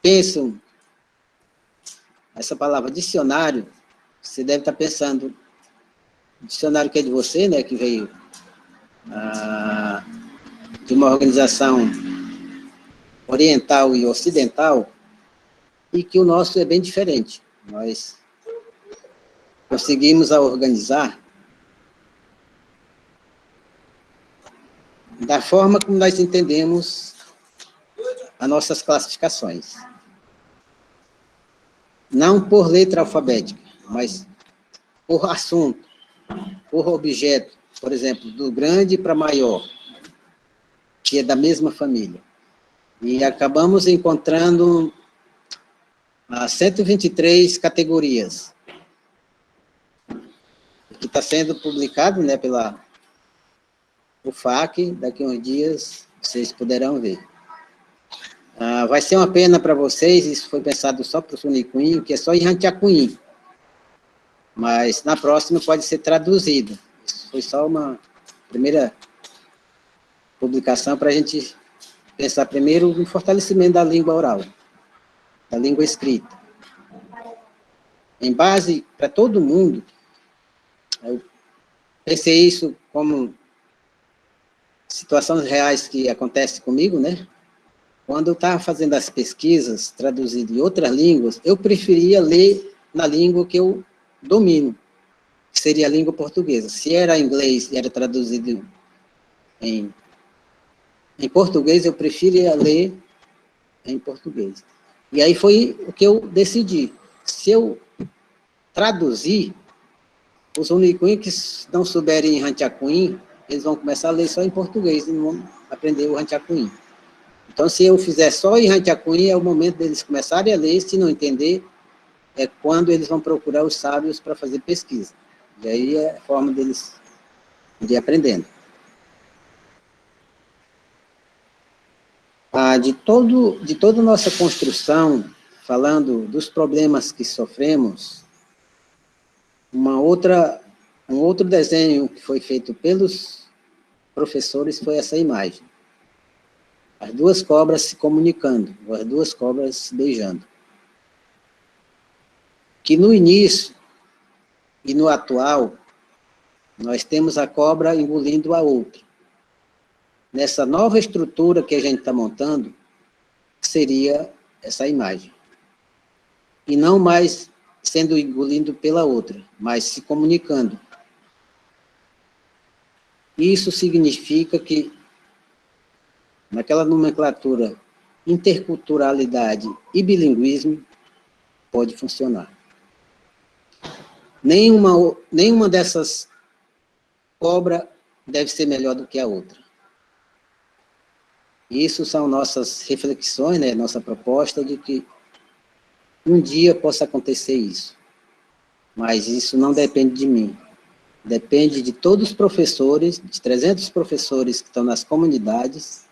pensam essa palavra dicionário, você deve estar pensando, dicionário que é de você, né, que veio de uma organização oriental e ocidental, e que o nosso é bem diferente. Nós conseguimos a organizar da forma como nós entendemos as nossas classificações. Não por letra alfabética, mas por assunto, por objeto. Por exemplo, do grande para maior, que é da mesma família. E acabamos encontrando 123 categorias, que está sendo publicado, né, pela UFAC. Daqui a uns dias vocês poderão ver. Vai ser uma pena para vocês, isso foi pensado só para o Sunicuim, que é só em Rantiacuim, mas na próxima pode ser traduzido. Isso foi só uma primeira publicação para a gente pensar primeiro no fortalecimento da língua oral, da língua escrita. Em base para todo mundo, eu pensei isso como situações reais que acontecem comigo, né? Quando eu estava fazendo as pesquisas, traduzido em outras línguas, eu preferia ler na língua que eu domino, que seria a língua portuguesa. Se era inglês e era traduzido em português, eu preferia ler em português. E aí foi o que eu decidi. Se eu traduzir, os Unicuim que não souberem Rantiacuim, eles vão começar a ler só em português e não vão aprender o Rantiacuim. Então, se eu fizer só em Rantiacuim, é o momento deles começarem a ler. Se não entender, é quando eles vão procurar os sábios para fazer pesquisa. E aí é a forma deles ir aprendendo. De toda a nossa construção, falando dos problemas que sofremos, um outro desenho que foi feito pelos professores foi essa imagem. As duas cobras se comunicando, ou as duas cobras se beijando. Que no início e no atual, nós temos a cobra engolindo a outra. Nessa nova estrutura que a gente está montando, seria essa imagem. E não mais sendo engolido pela outra, mas se comunicando. Isso significa que, naquela nomenclatura, interculturalidade e bilinguismo pode funcionar. Nenhuma dessas cobras deve ser melhor do que a outra. Isso são nossas reflexões, né, nossa proposta de que um dia possa acontecer isso. Mas isso não depende de mim. Depende de todos os professores, de 300 professores que estão nas comunidades,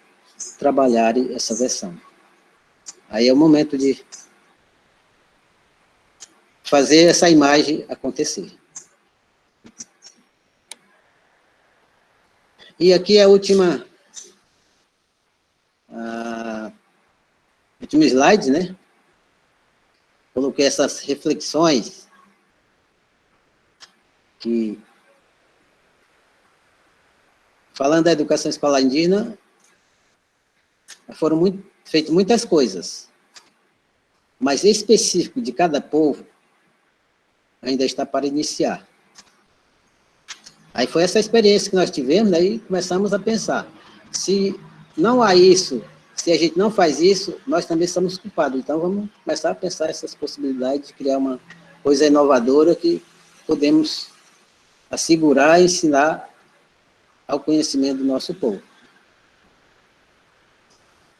trabalharem essa versão. Aí é o momento de fazer essa imagem acontecer. E aqui é a última slide, né? Coloquei essas reflexões que, falando da educação escolar indígena, foram feitas muitas coisas, mas específico de cada povo ainda está para iniciar. Aí foi essa experiência que nós tivemos, daí começamos a pensar, se não há isso, se a gente não faz isso, nós também somos culpados. Então vamos começar a pensar essas possibilidades de criar uma coisa inovadora que podemos assegurar e ensinar ao conhecimento do nosso povo.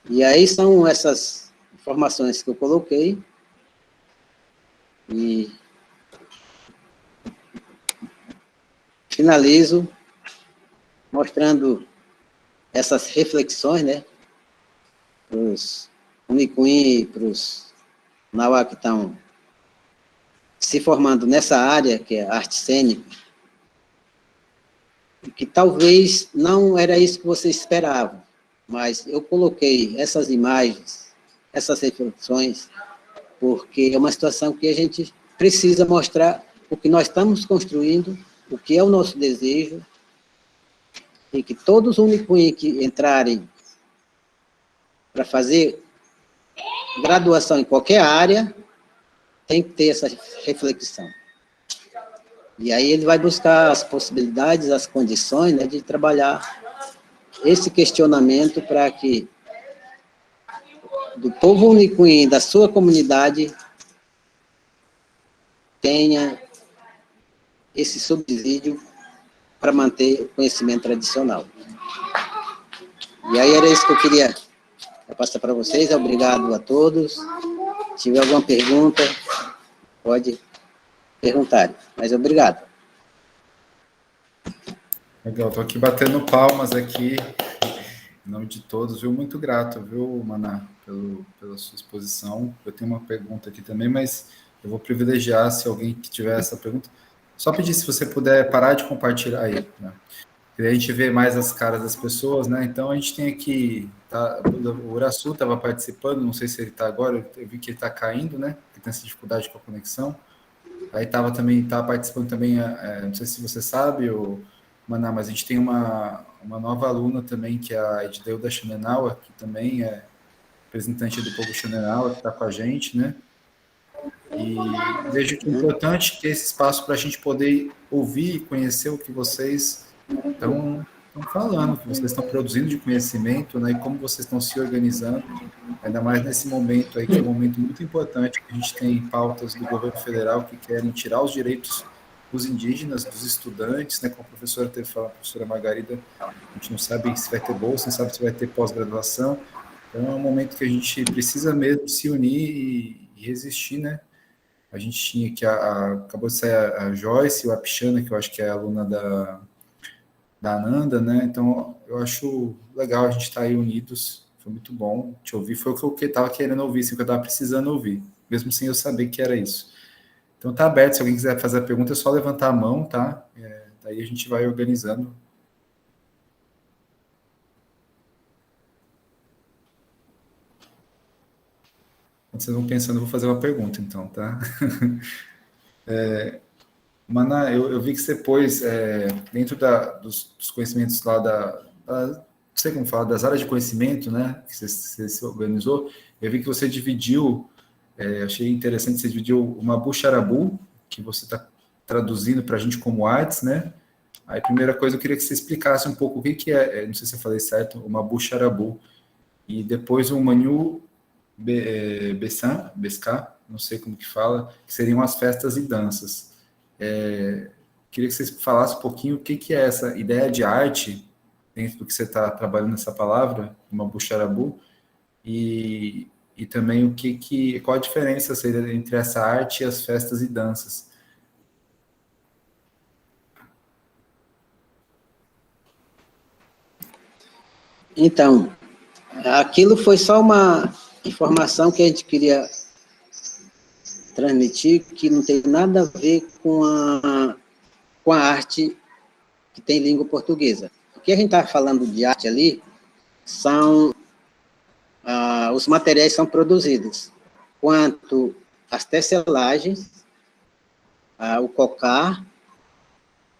E aí são essas informações que eu coloquei. E finalizo mostrando essas reflexões, né, para os Unicuim e para os Nauá que estão se formando nessa área, que é arte cênica, que talvez não era isso que você esperava, mas eu coloquei essas imagens, essas reflexões, porque é uma situação que a gente precisa mostrar o que nós estamos construindo, o que é o nosso desejo, e que todos os unicunhos que entrarem para fazer graduação em qualquer área, tem que ter essa reflexão. E aí ele vai buscar as possibilidades, as condições, né, de trabalhar esse questionamento para que do povo unicunhim, da sua comunidade, tenha esse subsídio para manter o conhecimento tradicional. E aí era isso que eu queria passar para vocês. Obrigado a todos. Se tiver alguma pergunta, pode perguntar. Mas obrigado. Legal, estou aqui batendo palmas aqui, em nome de todos, viu? Muito grato, viu, Maná, pela sua exposição. Eu tenho uma pergunta aqui também, mas eu vou privilegiar, se alguém que tiver essa pergunta, só pedir se você puder parar de compartilhar aí, né? E a gente vê mais as caras das pessoas, né? Então a gente tem aqui, tá, o Uraçu estava participando, não sei se ele está agora, eu vi que ele está caindo, né? Que tem essa dificuldade com a conexão. Aí estava participando também, não sei se você sabe, Maná, mas a gente tem uma nova aluna também, que é a Edileuda Xanenawa, que também é representante do povo Xanenawa, que está com a gente, né? E vejo que é importante ter esse espaço para a gente poder ouvir e conhecer o que vocês estão falando, o que vocês estão produzindo de conhecimento, né? E como vocês estão se organizando, ainda mais nesse momento aí, que é um momento muito importante, que a gente tem pautas do governo federal que querem tirar os direitos dos indígenas, dos estudantes, né? Como a professora teve falado, a professora Margarida, a gente não sabe se vai ter bolsa, não sabe se vai ter pós-graduação. Então é um momento que a gente precisa mesmo se unir e resistir, né? A gente tinha que acabou de sair a Joyce, o Apixana, que eu acho que é aluna da Ananda, né? Então eu acho legal a gente estar aí unidos. Foi muito bom te ouvir. Foi o que eu estava querendo ouvir, assim, o que eu estava precisando ouvir, mesmo sem eu saber que era isso. Então tá aberto, se alguém quiser fazer a pergunta, é só levantar a mão, tá? Daí a gente vai organizando. Quando vocês vão pensando, eu vou fazer uma pergunta, então, tá? Maná, eu vi que você pôs, dentro dos conhecimentos lá não sei como falar, das áreas de conhecimento, né? Que você se organizou, eu vi que você dividiu, achei interessante, você dividiu uma Buxarabu, que você está traduzindo para a gente como artes, né? Aí, primeira coisa, eu queria que você explicasse um pouco o que é, não sei se eu falei certo, uma Buxarabu, e depois o Manhu Beská, não sei como que fala, que seriam as festas e danças. Queria que vocês falassem um pouquinho o que é essa ideia de arte, dentro do que você está trabalhando nessa palavra, uma Buxarabu, e também qual a diferença seria entre essa arte e as festas e danças. Então, aquilo foi só uma informação que a gente queria transmitir, que não tem nada a ver com a arte que tem língua portuguesa. O que a gente está falando de arte ali são os materiais são produzidos, quanto as tecelagens, o cocar,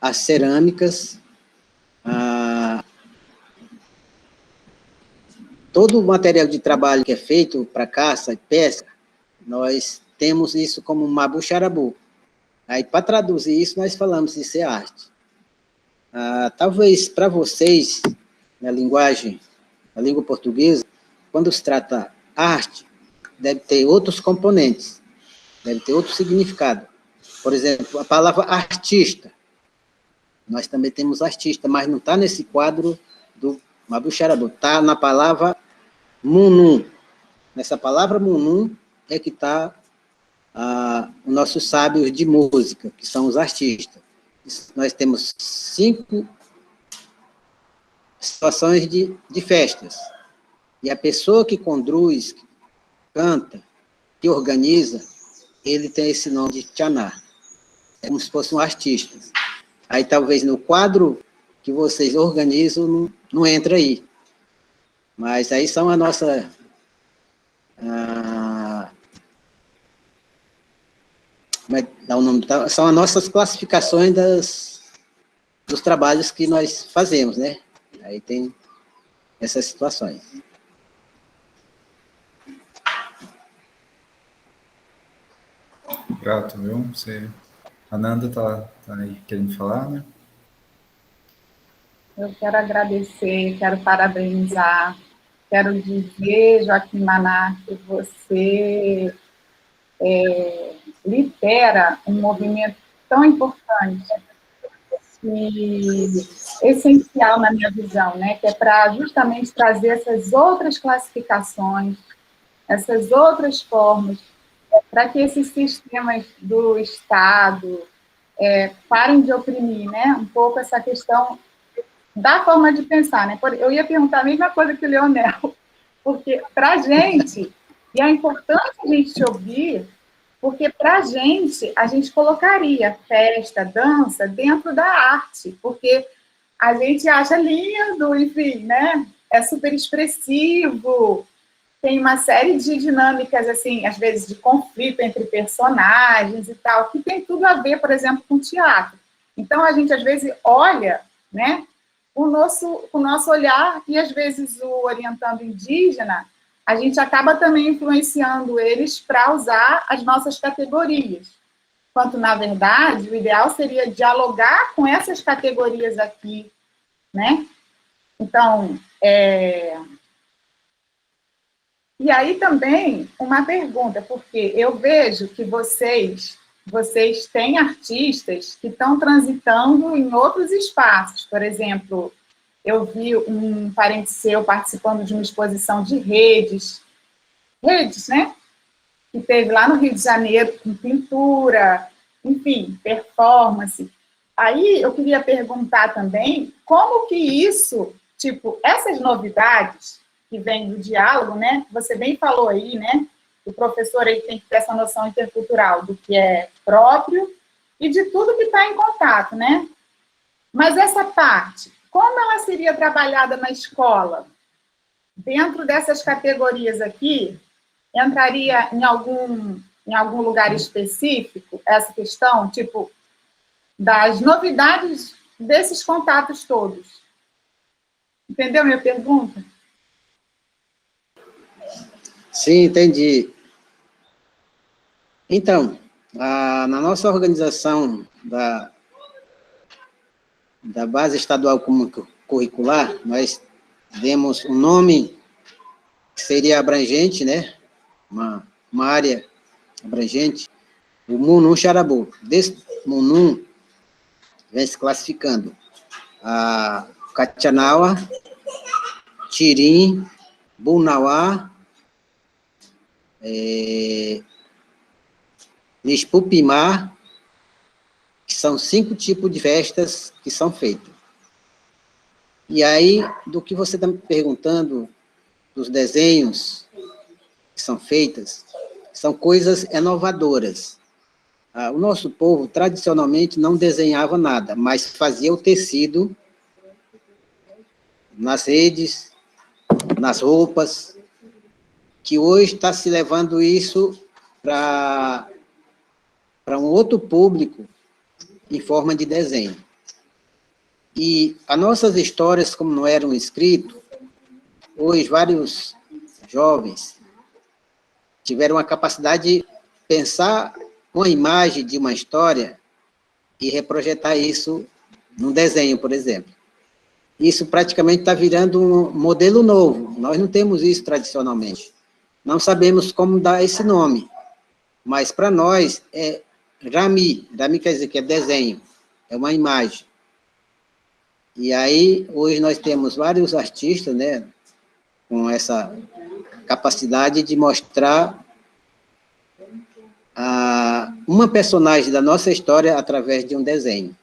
as cerâmicas, todo o material de trabalho que é feito para caça e pesca, nós temos isso como uma buxarabu. Aí, para traduzir isso, nós falamos isso é arte. Talvez para vocês, na língua portuguesa, quando se trata arte, deve ter outros componentes, deve ter outro significado. Por exemplo, a palavra artista. Nós também temos artista, mas não está nesse quadro do Mabuxarabu. Está na palavra munum. Nessa palavra munum é que está os nossos sábios de música, que são os artistas. Nós temos 5 situações de festas. E a pessoa que conduz, que canta, que organiza, ele tem esse nome de Tianá. É como se fosse um artista. Aí talvez no quadro que vocês organizam não entra aí. Mas aí são a nossa... como é que dá o nome? São as nossas classificações dos trabalhos que nós fazemos, né? Aí tem essas situações. Grato, viu? Você... A Nanda tá aí querendo falar, né? Eu quero agradecer, quero parabenizar, quero dizer, Joaquim Maná, que você lidera um movimento tão importante e essencial na minha visão, né? Que é para justamente trazer essas outras classificações, essas outras formas, para que esses sistemas do Estado parem de oprimir, né? Um pouco essa questão da forma de pensar, né? Eu ia perguntar a mesma coisa que o Leonel, porque para a gente, e é importante a gente te ouvir, porque para a gente colocaria festa, dança dentro da arte, porque a gente acha lindo, enfim, né? É super expressivo, tem uma série de dinâmicas, assim, às vezes de conflito entre personagens e tal, que tem tudo a ver, por exemplo, com teatro. Então, a gente, às vezes, olha, né, o nosso olhar, e, às vezes, o orientando indígena, a gente acaba também influenciando eles para usar as nossas categorias. Enquanto, na verdade, o ideal seria dialogar com essas categorias aqui, né? Então, E aí também uma pergunta, porque eu vejo que vocês têm artistas que estão transitando em outros espaços. Por exemplo, eu vi um parente seu participando de uma exposição de redes, né? Que teve lá no Rio de Janeiro, com pintura, enfim, performance. Aí eu queria perguntar também como que isso, tipo, essas novidades que vem do diálogo, né? Você bem falou aí, né? O professor aí tem que ter essa noção intercultural do que é próprio e de tudo que está em contato, né? Mas essa parte, como ela seria trabalhada na escola? Dentro dessas categorias aqui, entraria em algum lugar específico essa questão, tipo, das novidades desses contatos todos? Entendeu minha pergunta? Sim, entendi. Então, na nossa organização da Base Estadual Curricular, nós demos um nome que seria abrangente, né? Uma área abrangente, o Munum Xarabu. Desse Munum, vem se classificando a Catianaua, Tirim, Bunauá, Nispupimar, que são 5 tipos de festas que são feitas. E aí, do que você está me perguntando, dos desenhos que são feitas, são coisas inovadoras. O nosso povo, tradicionalmente, não desenhava nada, mas fazia o tecido nas redes, nas roupas, que hoje está se levando isso para um outro público em forma de desenho. E as nossas histórias, como não eram escritas, hoje vários jovens tiveram a capacidade de pensar uma imagem de uma história e reprojetar isso num desenho, por exemplo. Isso praticamente está virando um modelo novo. Nós não temos isso tradicionalmente. Não sabemos como dar esse nome, mas para nós é Rami. Rami quer dizer que é desenho, é uma imagem. E aí, hoje nós temos vários artistas, né, com essa capacidade de mostrar uma personagem da nossa história através de um desenho.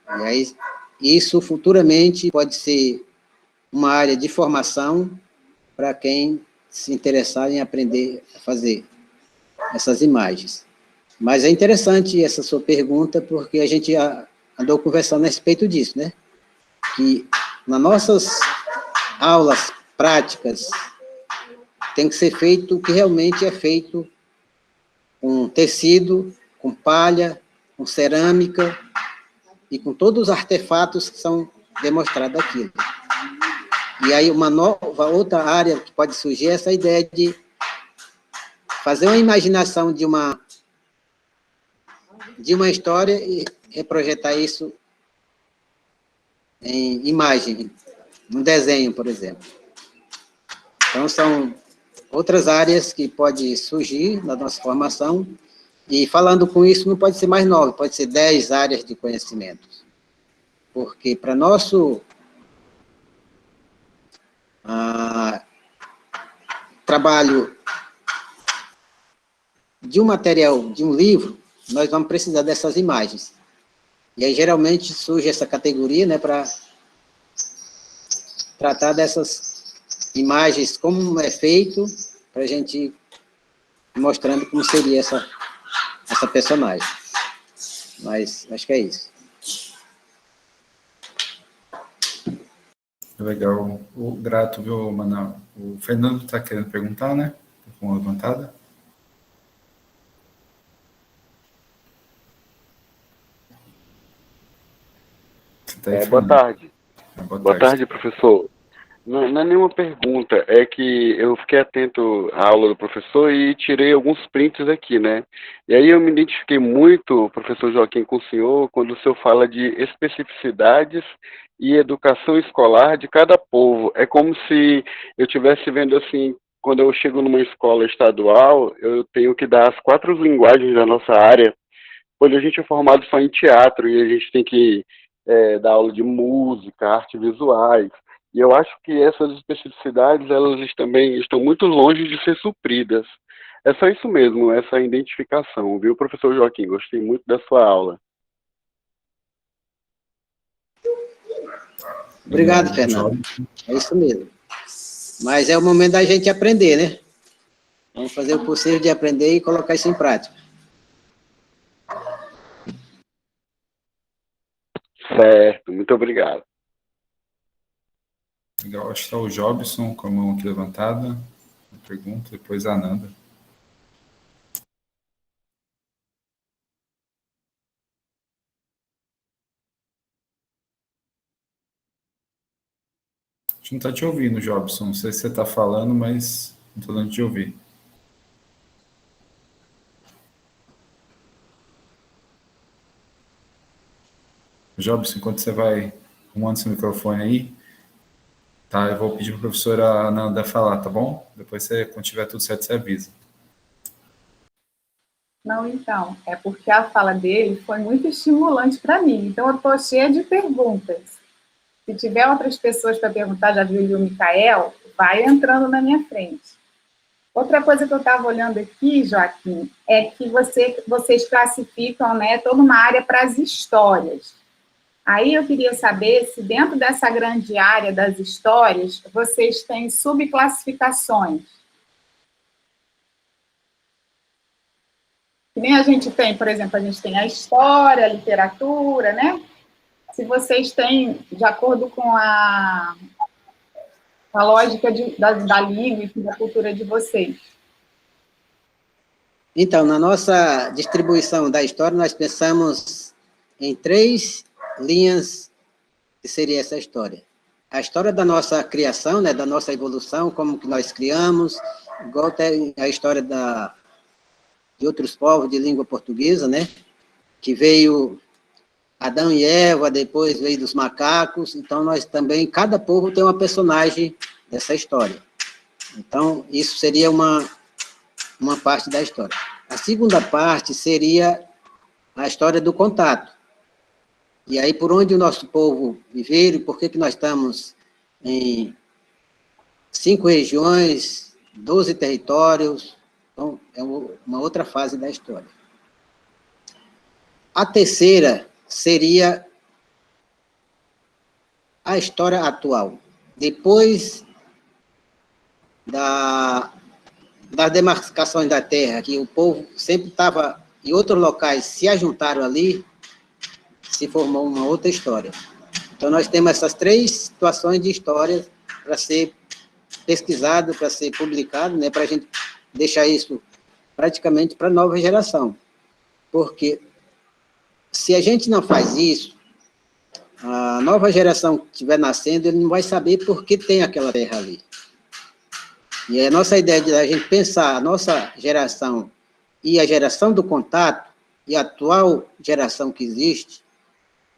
E aí, isso futuramente pode ser uma área de formação para quem se interessar em aprender a fazer. essas imagens. Mas é interessante essa sua pergunta, porque a gente andou conversando a respeito disso, né? Que nas nossas aulas práticas tem que ser feito o que realmente é feito com tecido, com palha, com cerâmica e com todos os artefatos que são demonstrados aqui. E aí uma nova, outra área que pode surgir é essa ideia de fazer uma imaginação de uma história e reprojetar isso em imagem, um desenho, por exemplo. Então, são outras áreas que podem surgir na nossa formação, e falando com isso, não pode ser mais 9, pode ser 10 áreas de conhecimento. Porque para nosso trabalho de um material, de um livro, nós vamos precisar dessas imagens. E aí, geralmente, surge essa categoria, né, para tratar dessas imagens, como é feito, para a gente ir mostrando como seria essa personagem. Mas acho que é isso. Legal. Grato, viu, Manoel? O Fernando está querendo perguntar, né? Tá com uma levantada. Tá aí, boa tarde. Boa tarde, professor. Não é nenhuma pergunta, é que eu fiquei atento à aula do professor e tirei alguns prints aqui, né? E aí eu me identifiquei muito, professor Joaquim, com o senhor, quando o senhor fala de especificidades e educação escolar de cada povo. É como se eu estivesse vendo assim, quando eu chego numa escola estadual, eu tenho que dar as 4 linguagens da nossa área, pois a gente é formado só em teatro e a gente tem que dar aula de música, artes visuais. E eu acho que essas especificidades, elas também estão muito longe de ser supridas. É só isso mesmo, essa identificação, viu, professor Joaquim? Gostei muito da sua aula. Obrigado, Fernando. É isso mesmo. Mas é o momento da gente aprender, né? Vamos fazer o possível de aprender e colocar isso em prática. Certo, muito obrigado. Legal, acho que está o Jobson com a mão aqui levantada. Uma pergunta, depois a Ananda. A gente não está te ouvindo, Jobson. Não sei se você está falando, mas não estou dando te ouvir. Jobson, enquanto você vai arrumando seu microfone aí, tá? Eu vou pedir para a professora Ananda falar, tá bom? Depois, quando tiver tudo certo, você avisa. Não, então, é porque a fala dele foi muito estimulante para mim. Então, eu estou cheia de perguntas. Se tiver outras pessoas para perguntar, já viu o Micael, vai entrando na minha frente. Outra coisa que eu estava olhando aqui, Joaquim, é que vocês classificam, né, toda uma área para as histórias. Aí eu queria saber se dentro dessa grande área das histórias, vocês têm subclassificações. Que nem a gente tem, por exemplo, a gente tem a história, a literatura, né? Se vocês têm, de acordo com a lógica da língua e da cultura de vocês. Então, na nossa distribuição da história, nós pensamos em 3 linhas que seria essa história. A história da nossa criação, né, da nossa evolução, como que nós criamos, igual tem a história de outros povos de língua portuguesa, né, que veio Adão e Eva, depois veio dos macacos, então nós também, cada povo tem uma personagem dessa história. Então, isso seria uma parte da história. A segunda parte seria a história do contato. E aí, por onde o nosso povo viver, e por que nós estamos em 5 regiões, 12 territórios, então, é uma outra fase da história. A terceira seria a história atual. Depois das demarcações da terra, que o povo sempre estava em outros locais, se ajuntaram ali, se formou uma outra história. Então, nós temos essas 3 situações de história para ser pesquisado, para ser publicado, né, para a gente deixar isso praticamente para a nova geração. Porque se a gente não faz isso, a nova geração que estiver nascendo, ele não vai saber por que tem aquela terra ali. E a nossa ideia de a gente pensar a nossa geração e a geração do contato e a atual geração que existe,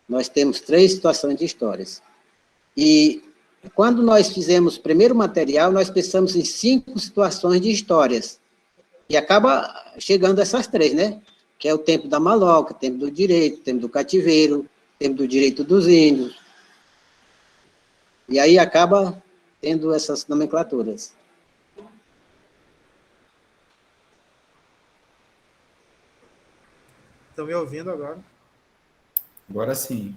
nós temos 3 situações de histórias. E quando nós fizemos o primeiro material, nós pensamos em 5 situações de histórias. E acaba chegando essas 3, né? Que é o tempo da maloca, o tempo do direito, o tempo do cativeiro, o tempo do direito dos índios. E aí acaba tendo essas nomenclaturas. Estão me ouvindo agora? Agora sim.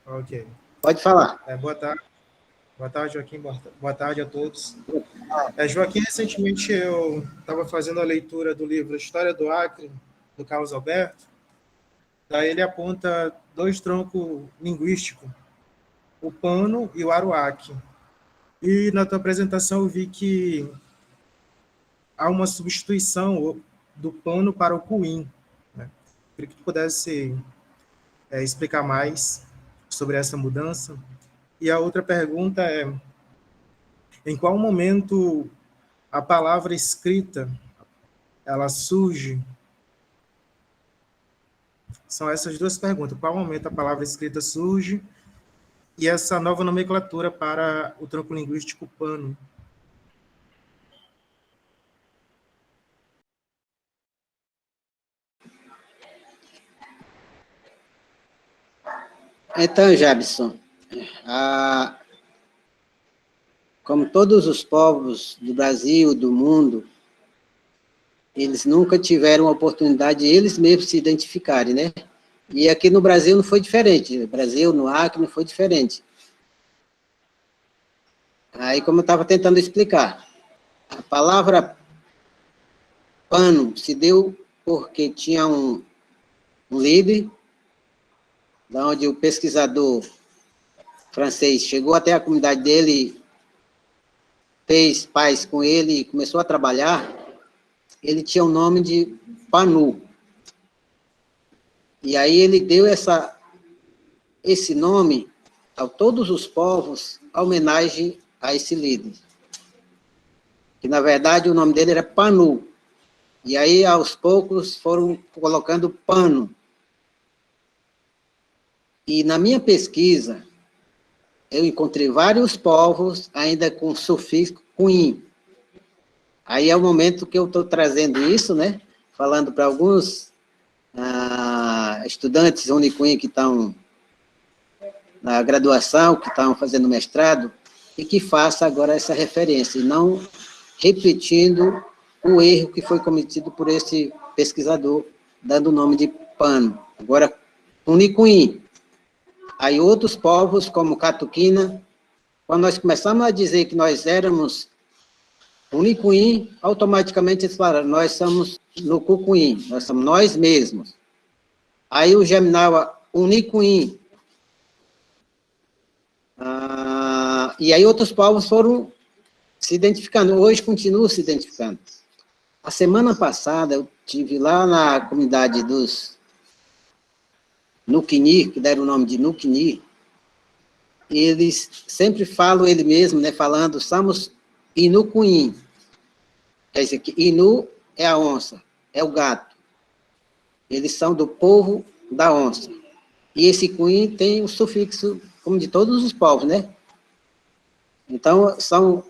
Ok. Pode falar. Boa tarde. Boa tarde, Joaquim. Boa tarde a todos. Joaquim, recentemente eu estava fazendo a leitura do livro História do Acre, do Carlos Alberto. Daí ele aponta 2 troncos linguísticos, o pano e o aruaque. E na tua apresentação eu vi que há uma substituição do pano para o cuim, né? Queria que tu pudesse explicar mais sobre essa mudança. E a outra pergunta é: em qual momento a palavra escrita ela surge? São essas 2 perguntas. Qual momento a palavra escrita surge e essa nova nomenclatura para o tronco linguístico pano? Então, Jabson, como todos os povos do Brasil, do mundo, eles nunca tiveram a oportunidade de eles mesmos se identificarem, né? E aqui no Brasil não foi diferente. No Brasil, no Acre, não foi diferente. Aí, como eu estava tentando explicar, a palavra pano se deu porque tinha um líder, da onde o pesquisador francês chegou até a comunidade dele, fez paz com ele e começou a trabalhar. Ele tinha o nome de Panu. E aí ele deu esse nome a todos os povos, a homenagem a esse líder. Que, na verdade, o nome dele era Panu. E aí, aos poucos, foram colocando pano. E na minha pesquisa, eu encontrei vários povos ainda com sufixo cuim. Aí é o momento que eu estou trazendo isso, né? Falando para alguns estudantes unicuim que estão na graduação, que estão fazendo mestrado, e que faça agora essa referência, e não repetindo o erro que foi cometido por esse pesquisador, dando o nome de pano. Agora, unicuim. Aí outros povos, como Catuquina, quando nós começamos a dizer que nós éramos unicuim, automaticamente eles falaram, nós somos no cucuim, nós somos nós mesmos. Aí o Geminawa, unicuim. E aí outros povos foram se identificando, hoje continuam se identificando. A semana passada eu estive lá na comunidade dos Nuquini, que deram o nome de Nuquini, eles sempre falam ele mesmo, né, falando, somos Inucuim. Quer dizer que Inu é a onça, é o gato. Eles são do povo da onça. E esse cuim tem o sufixo, como de todos os povos, né? Então, são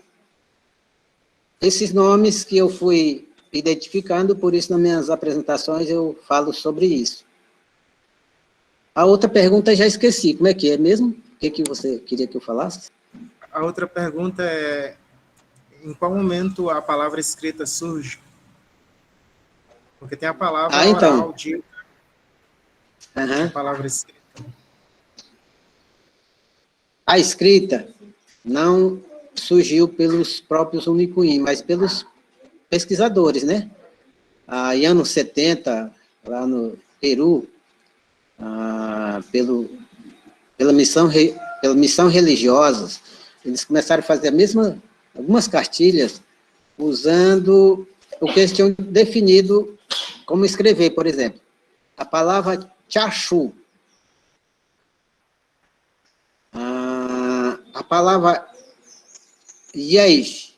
esses nomes que eu fui identificando, por isso, nas minhas apresentações, eu falo sobre isso. A outra pergunta eu já esqueci, como é que é mesmo? O que você queria que eu falasse? A outra pergunta é, em qual momento a palavra escrita surge? Porque tem a palavra então. oral, dita, a palavra escrita. A escrita não surgiu pelos próprios unicuim, mas pelos pesquisadores, né? Em anos 70, lá no Peru, pela missão religiosa, eles começaram a fazer algumas cartilhas usando o que eles tinham definido como escrever, por exemplo, a palavra chachu, a palavra yeish,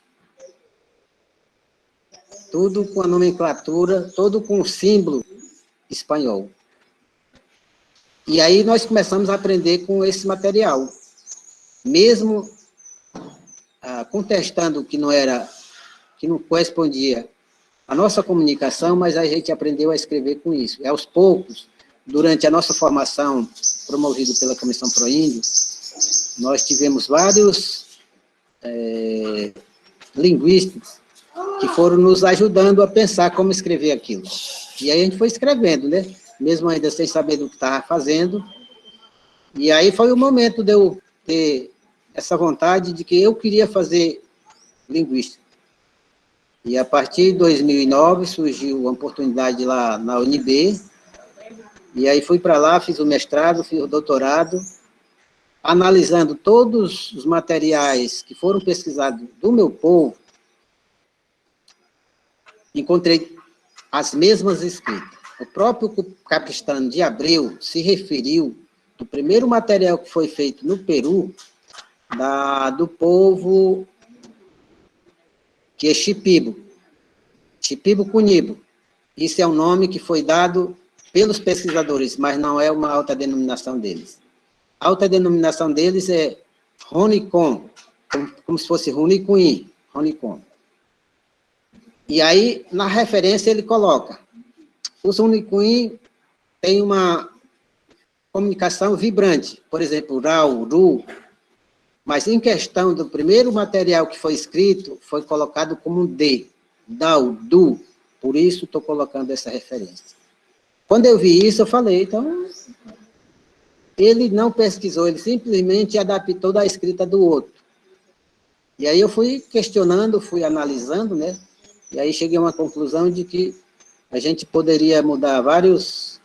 tudo com a nomenclatura, todo com o símbolo espanhol. E aí nós começamos a aprender com esse material, mesmo contestando que não correspondia à nossa comunicação, mas a gente aprendeu a escrever com isso. E aos poucos, durante a nossa formação, promovida pela Comissão Proíndio, nós tivemos vários linguistas que foram nos ajudando a pensar como escrever aquilo. E aí a gente foi escrevendo, né? Mesmo ainda sem saber do que estava fazendo. E aí foi o momento de eu ter essa vontade de que eu queria fazer linguística. E a partir de 2009 surgiu uma oportunidade lá na UNB, e aí fui para lá, fiz o mestrado, fiz o doutorado, analisando todos os materiais que foram pesquisados do meu povo, encontrei as mesmas escritas. O próprio Capistrano de Abreu se referiu do primeiro material que foi feito no Peru, do povo que é Shipibo Cunibo. Isso é um nome que foi dado pelos pesquisadores, mas não é uma alta denominação deles. A alta denominação deles é Ronicom, como se fosse Runicuim, Ronicom. E aí, na referência, ele coloca, os Runicuim têm uma comunicação vibrante, por exemplo, Rau, Ru, mas em questão do primeiro material que foi escrito, foi colocado como D, Dau, Du, por isso estou colocando essa referência. Quando eu vi isso, eu falei, então, ele não pesquisou, ele simplesmente adaptou da escrita do outro. E aí eu fui questionando, fui analisando, né? E aí cheguei a uma conclusão de que a gente poderia mudar várias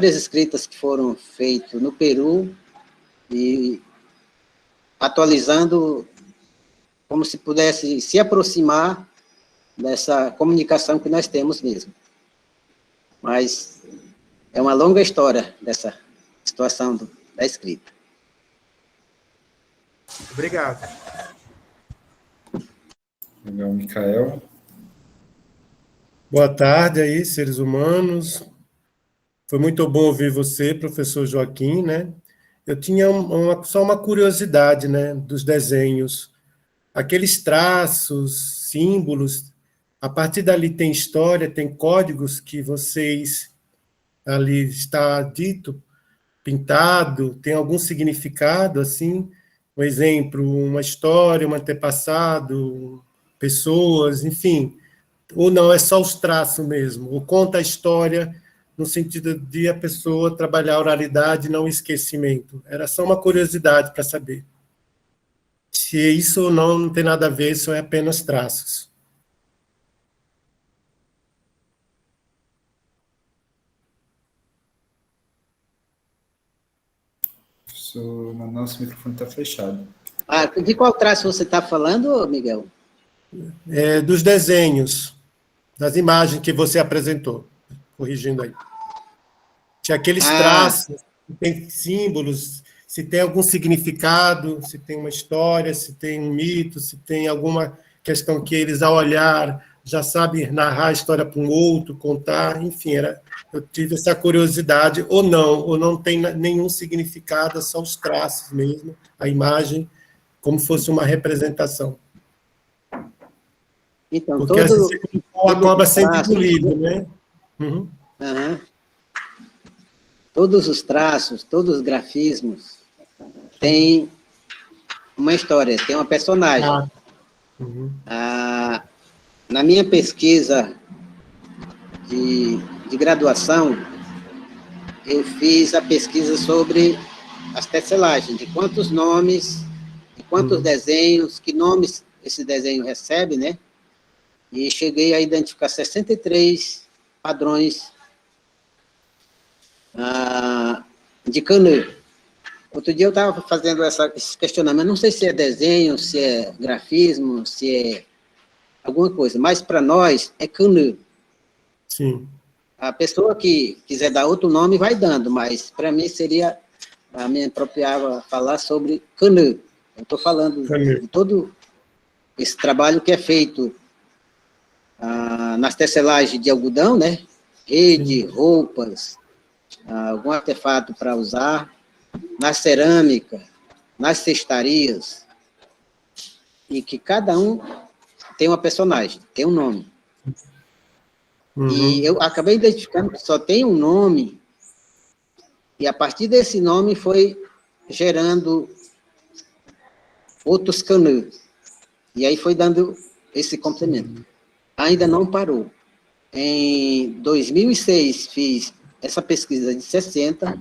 escritas que foram feitas no Peru e atualizando como se pudesse se aproximar dessa comunicação que nós temos mesmo. Mas é uma longa história dessa situação da escrita. Obrigado. Legal, Micael. Boa tarde aí, seres humanos. Foi muito bom ouvir você, professor Joaquim, né? Eu tinha só uma curiosidade, né, dos desenhos. Aqueles traços, símbolos, a partir dali tem história, tem códigos que vocês, ali está dito, pintado, tem algum significado, assim? Um exemplo, uma história, um antepassado, pessoas, enfim. Ou não, é só os traços mesmo? Ou conta a história no sentido de a pessoa trabalhar a oralidade e não o esquecimento? Era só uma curiosidade para saber. Se isso ou não tem nada a ver, isso é apenas traços. Nosso microfone está fechado. De qual traço você está falando, Miguel? Dos desenhos, das imagens que você apresentou, corrigindo aí. Se aqueles traços, se tem símbolos, se tem algum significado, se tem uma história, se tem um mito, se tem alguma questão que eles, ao olhar, já sabem narrar a história para um outro, contar, enfim, eu tive essa curiosidade, ou não tem nenhum significado, é só os traços mesmo, a imagem, como fosse uma representação. Então, porque a cobra sempre engolida, né? Uhum. Uhum. Todos os traços, todos os grafismos têm uma história, tem uma personagem. Uhum. Na minha pesquisa de graduação, eu fiz a pesquisa sobre as tesselagens, de quantos nomes, de quantos desenhos, que nomes esse desenho recebe, né? e cheguei a identificar 63 padrões de canoe. Outro dia eu estava fazendo esse questionamento, não sei se é desenho, se é grafismo, se é alguma coisa, mas para nós é canoe. Sim. A pessoa que quiser dar outro nome vai dando, mas para mim seria, a me apropriava falar sobre canoe. Eu estou falando de todo esse trabalho que é feito nas tecelagens de algodão, né? Rede, sim, roupas, algum artefato para usar, na cerâmica, nas cestarias, e que cada um tem uma personagem, tem um nome. Uhum. E eu acabei identificando que só tem um nome, e a partir desse nome foi gerando outros canoes. E aí foi dando esse complemento. Ainda não parou. Em 2006 fiz essa pesquisa de 60,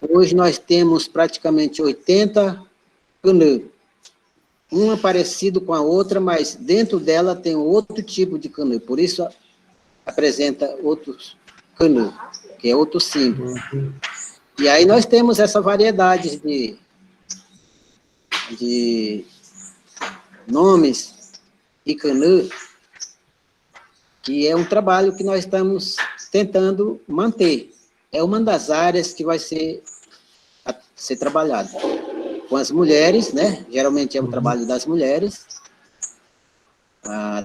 hoje nós temos praticamente 80 canoes. Uma parecido com a outra, mas dentro dela tem outro tipo de canoe, por isso apresenta outros canoes, que é outro símbolo. E aí nós temos essa variedade de nomes e canoe, que é um trabalho que nós estamos tentando manter. É uma das áreas que vai ser trabalhada com as mulheres, né? Geralmente é um trabalho das mulheres,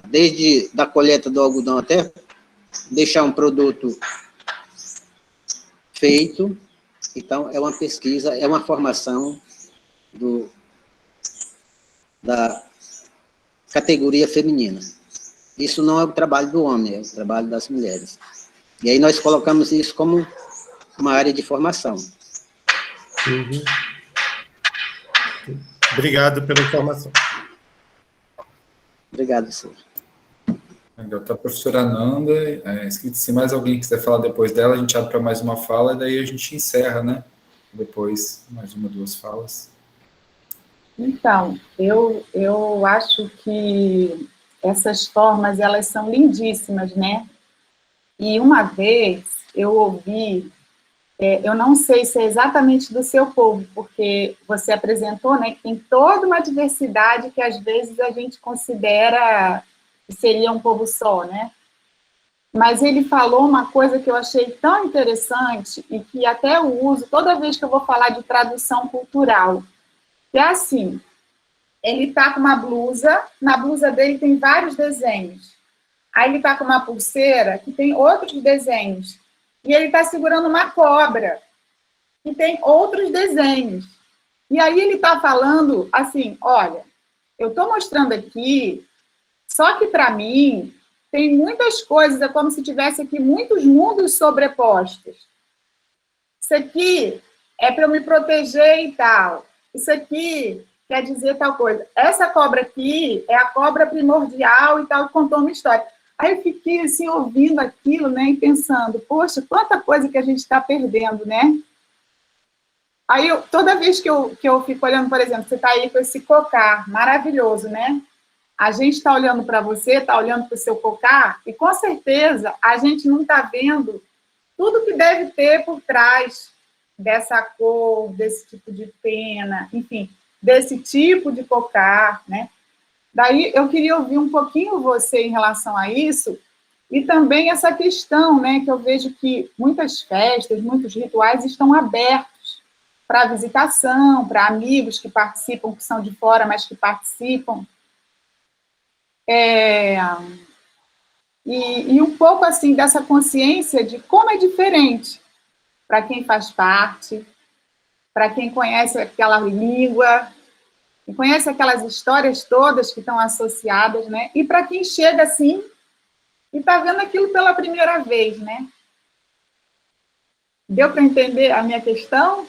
desde da colheita do algodão até deixar um produto feito. Então, é uma pesquisa, é uma formação da categoria feminina. Isso não é o trabalho do homem, é o trabalho das mulheres. E aí nós colocamos isso como uma área de formação. Uhum. Obrigado pela informação. Obrigado, senhor. Tá a professora Nanda, se mais alguém quiser falar depois dela, a gente abre para mais uma fala, e daí a gente encerra, né? Depois, mais uma, duas falas. Então, eu acho que essas formas, elas são lindíssimas, né? E uma vez eu ouvi, eu não sei se é exatamente do seu povo, porque você apresentou, né, que tem toda uma diversidade que às vezes a gente considera que seria um povo só, né? Mas ele falou uma coisa que eu achei tão interessante e que até eu uso toda vez que eu vou falar de tradução cultural, que é assim, ele está com uma blusa, na blusa dele tem vários desenhos. Aí ele está com uma pulseira que tem outros desenhos. E ele está segurando uma cobra, que tem outros desenhos. E aí ele está falando assim, olha, eu estou mostrando aqui, só que para mim tem muitas coisas, é como se tivesse aqui muitos mundos sobrepostos. Isso aqui é para eu me proteger e tal. Isso aqui quer dizer tal coisa. Essa cobra aqui é a cobra primordial e tal, contou uma história. Aí eu fiquei assim, ouvindo aquilo, né, e pensando, poxa, quanta coisa que a gente está perdendo, né? Aí, toda vez que eu fico olhando, por exemplo, você está aí com esse cocar maravilhoso, né? A gente está olhando para você, está olhando para o seu cocar, e com certeza a gente não está vendo tudo que deve ter por trás dessa cor, desse tipo de pena, enfim, desse tipo de cocar, né? Daí eu queria ouvir um pouquinho você em relação a isso, e também essa questão, né, que eu vejo que muitas festas, muitos rituais estão abertos para visitação, para amigos que participam, que são de fora, mas que participam. E um pouco assim dessa consciência de como é diferente para quem faz parte, para quem conhece aquela língua, e conhece aquelas histórias todas que estão associadas, né? E para quem chega assim e está vendo aquilo pela primeira vez, né? Deu para entender a minha questão?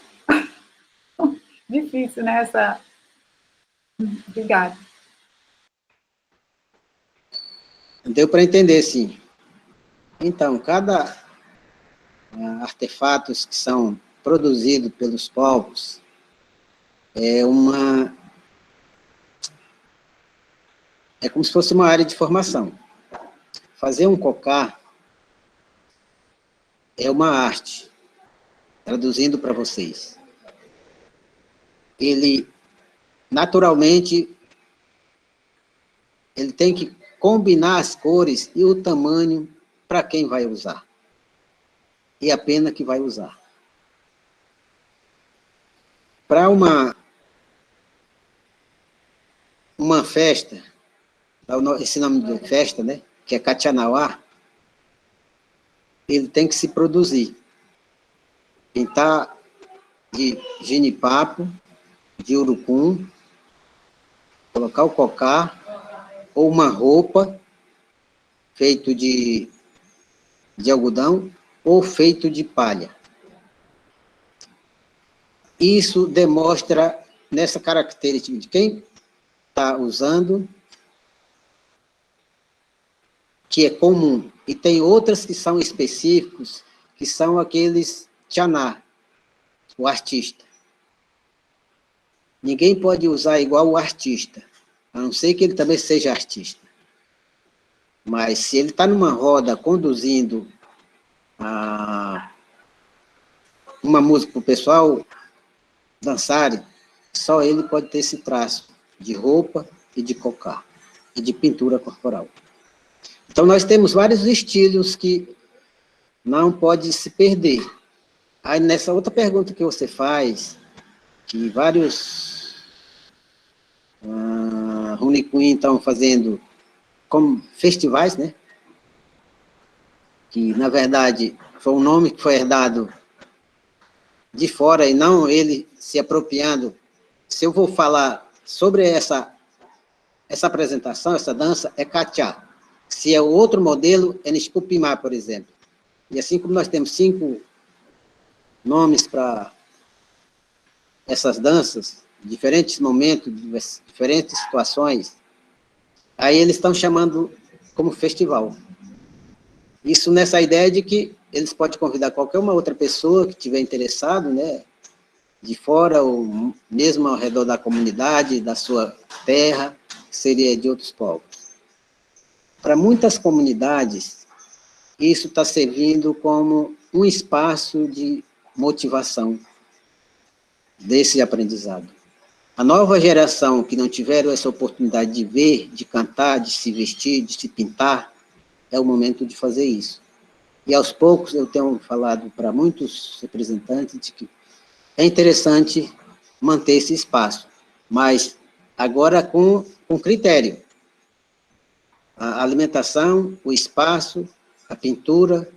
Difícil, né? Obrigada. Deu para entender, sim. Então, cada artefatos que são produzidos pelos povos é como se fosse uma área de formação. fazer um cocá é uma arte, traduzindo para vocês. Ele, naturalmente, ele tem que combinar as cores e o tamanho para quem vai usar. E a pena que vai usar. Para uma festa, esse nome de festa, né, que é Catianauá, ele tem que se produzir. Pintar de genipapo, de urucum, colocar o cocá, ou uma roupa feito de algodão, ou feito de palha. Isso demonstra, nessa característica de quem está usando, que é comum. E tem outras que são específicos, que são aqueles tchaná, o artista. Ninguém pode usar igual o artista, a não ser que ele também seja artista. Mas se ele está numa roda conduzindo uma música para o pessoal dançarem, só ele pode ter esse traço de roupa e de cocá, e de pintura corporal. Então, nós temos vários estilos que não pode se perder. Aí, nessa outra pergunta que você faz, que vários Rune Queen estão fazendo como festivais, né? Que, na verdade, foi um nome que foi herdado de fora e não ele se apropriando. Se eu vou falar sobre essa apresentação, essa dança, é Catiá. Se é o outro modelo, é Nishpupimá, por exemplo. E assim como nós temos 5 nomes para essas danças, diferentes momentos, diferentes situações, aí eles estão chamando como festival. Isso nessa ideia de que eles podem convidar qualquer uma outra pessoa que estiver interessado, né, de fora ou mesmo ao redor da comunidade, da sua terra, que seria de outros povos. Para muitas comunidades, isso está servindo como um espaço de motivação desse aprendizado. A nova geração que não tiveram essa oportunidade de ver, de cantar, de se vestir, de se pintar, é o momento de fazer isso. E aos poucos eu tenho falado para muitos representantes de que é interessante manter esse espaço, mas agora com critério. A alimentação, o espaço, a pintura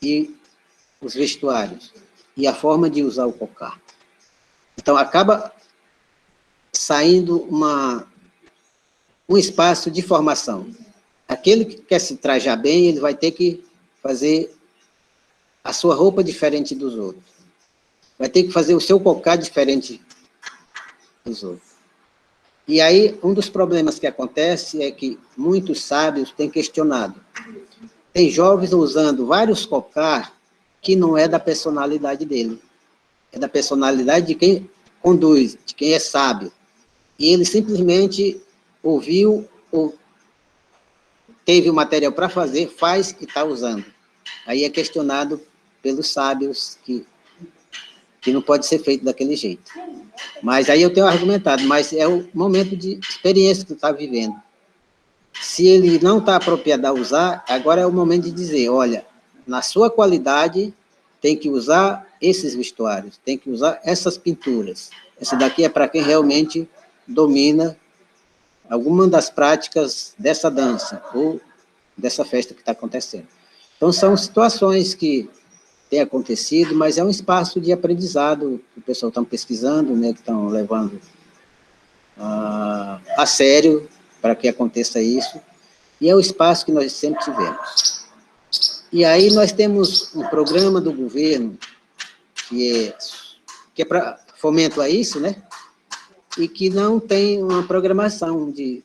e os vestuários, e a forma de usar o cocá. Então, acaba saindo um espaço de formação. Aquele que quer se trajar bem, ele vai ter que fazer a sua roupa diferente dos outros. Vai ter que fazer o seu cocá diferente dos outros. E aí, um dos problemas que acontece é que muitos sábios têm questionado. Tem jovens usando vários cocás que não é da personalidade dele. É da personalidade de quem conduz, de quem é sábio. E ele simplesmente ouviu, ou teve o material para fazer, faz e está usando. Aí é questionado pelos sábios que não pode ser feito daquele jeito. Mas aí eu tenho argumentado, mas é o momento de experiência que está vivendo. Se ele não está apropriado a usar, agora é o momento de dizer, olha, na sua qualidade, tem que usar esses vestuários, tem que usar essas pinturas. Essa daqui é para quem realmente domina alguma das práticas dessa dança, ou dessa festa que está acontecendo. Então, são situações que têm acontecido, mas é um espaço de aprendizado, que o pessoal está pesquisando, né, que estão levando a sério para que aconteça isso, e é o espaço que nós sempre tivemos. E aí nós temos um programa do governo, que é para fomento a isso, né, e que não tem uma programação de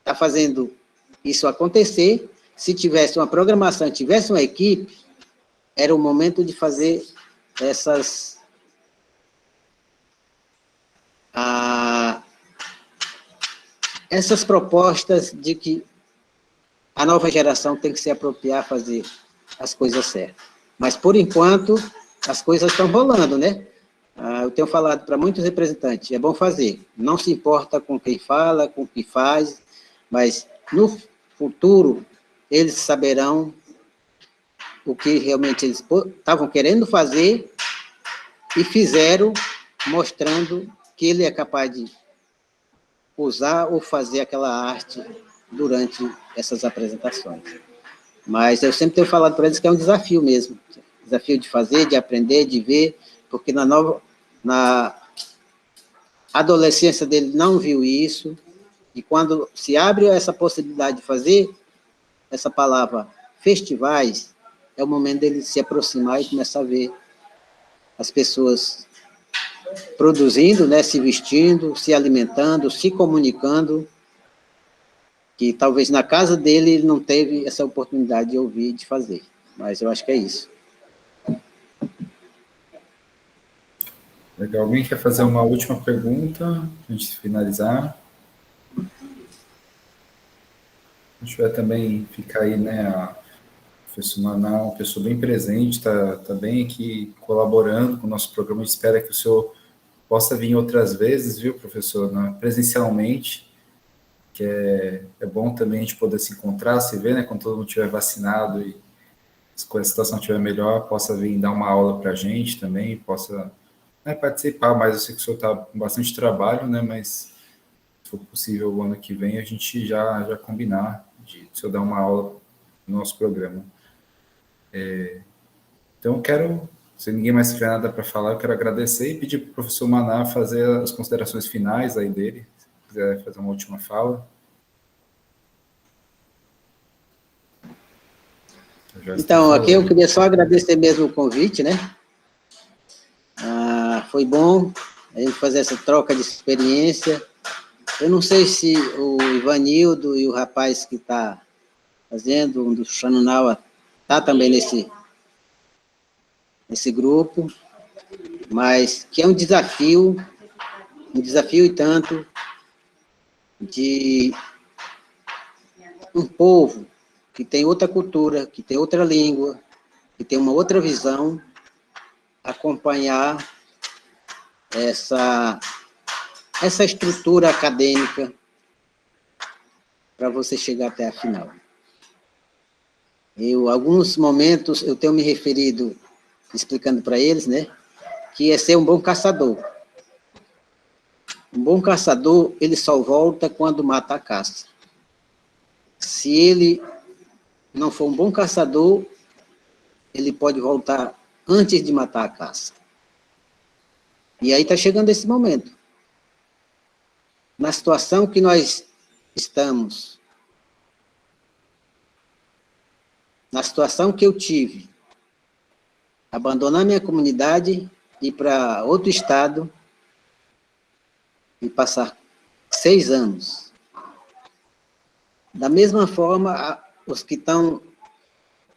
estar fazendo isso acontecer. Se tivesse uma programação, tivesse uma equipe, era o momento de fazer essas propostas de que a nova geração tem que se apropriar, fazer as coisas certas. Mas, por enquanto, as coisas estão rolando, né? Eu tenho falado para muitos representantes, é bom fazer, não se importa com quem fala, com o que faz, mas no futuro eles saberão o que realmente eles estavam querendo fazer e fizeram, mostrando que ele é capaz de usar ou fazer aquela arte durante essas apresentações. Mas eu sempre tenho falado para eles que é um desafio mesmo, desafio de fazer, de aprender, de ver, porque na adolescência dele não viu isso, e quando se abre essa possibilidade de fazer essa palavra festivais, é o momento dele se aproximar e começar a ver as pessoas produzindo, né, se vestindo, se alimentando, se comunicando, que talvez na casa dele ele não teve essa oportunidade de ouvir, de fazer. Mas eu acho que é isso. Legal. Alguém quer fazer uma última pergunta antes de finalizar? A gente vai também ficar aí, né, a professor Maná, uma pessoa bem presente, está bem aqui colaborando com o nosso programa. A gente espera que o senhor possa vir outras vezes, viu, professor, né, presencialmente, que é bom também a gente poder se encontrar, se ver, né, quando todo mundo estiver vacinado e quando a situação estiver melhor, possa vir dar uma aula para a gente também, possa, né, participar, mas eu sei que o senhor está com bastante trabalho, né, mas se for possível o ano que vem, a gente já combinar de o senhor dar uma aula no nosso programa. Então, eu quero, se ninguém mais tiver nada para falar, eu quero agradecer e pedir para o professor Maná fazer as considerações finais aí dele, se quiser fazer uma última fala. Então, aqui eu queria só agradecer mesmo o convite, né? Foi bom a gente fazer essa troca de experiência. Eu não sei se o Ivanildo e o rapaz que está fazendo, um do Xanunaua, está também nesse grupo, mas que é um desafio e tanto, de um povo que tem outra cultura, que tem outra língua, que tem uma outra visão, acompanhar essa estrutura acadêmica para você chegar até a final. Alguns momentos, eu tenho me referido, explicando para eles, né, que é ser um bom caçador. Um bom caçador, ele só volta quando mata a caça. Se ele não for um bom caçador, ele pode voltar antes de matar a caça. E aí está chegando esse momento. Na situação que nós estamos, na situação que eu tive, abandonar minha comunidade, ir para outro estado e passar 6 anos. Da mesma forma, os que estão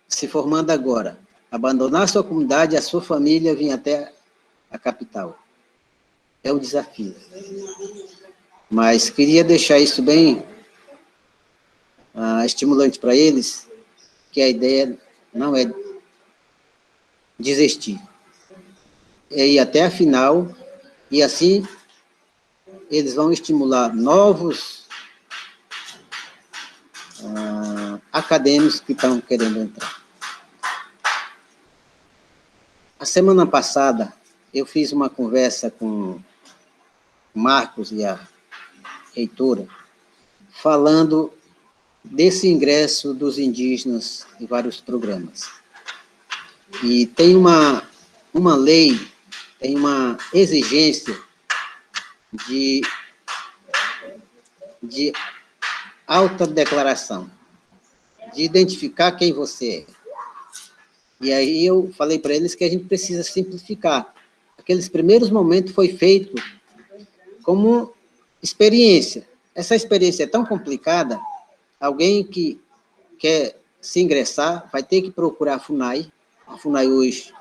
se formando agora, abandonar sua comunidade, a sua família, vir até a capital. É um desafio. Mas queria deixar isso bem estimulante para eles, que a ideia não é desistir. É ir até a final, e assim eles vão estimular novos acadêmicos que estão querendo entrar. A semana passada, eu fiz uma conversa com o Marcos e a reitora, falando desse ingresso dos indígenas em vários programas. E tem uma lei, tem uma exigência de autodeclaração, de identificar quem você é. E aí eu falei para eles que a gente precisa simplificar. Aqueles primeiros momentos foi feito como experiência. Essa experiência é tão complicada, alguém que quer se ingressar vai ter que procurar a FUNAI hoje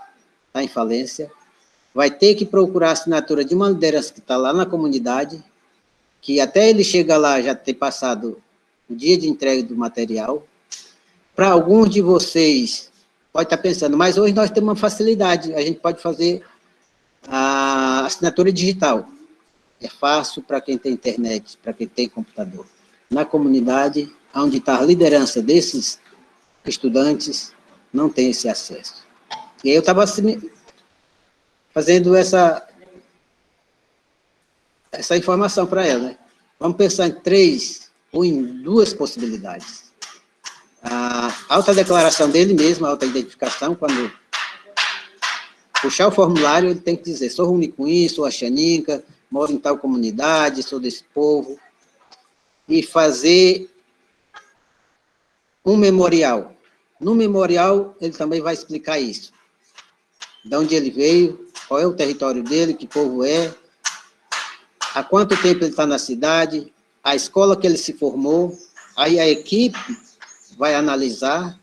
está em falência, vai ter que procurar a assinatura de uma liderança que está lá na comunidade, que até ele chegar lá já ter passado o dia de entrega do material, para alguns de vocês, pode estar pensando, mas hoje nós temos uma facilidade, a gente pode fazer a assinatura digital. É fácil para quem tem internet, para quem tem computador. Na comunidade, onde está a liderança desses estudantes, não tem esse acesso. E aí eu estava fazendo essa informação para ela, né? Vamos pensar em 3 ou em 2 possibilidades. A autodeclaração dele mesmo, a autoidentificação, quando puxar o formulário, ele tem que dizer, sou Runicuim, sou Axaninca, moro em tal comunidade, sou desse povo, e fazer um memorial. No memorial, ele também vai explicar isso. De onde ele veio, qual é o território dele, que povo é, há quanto tempo ele está na cidade, a escola que ele se formou, aí a equipe vai analisar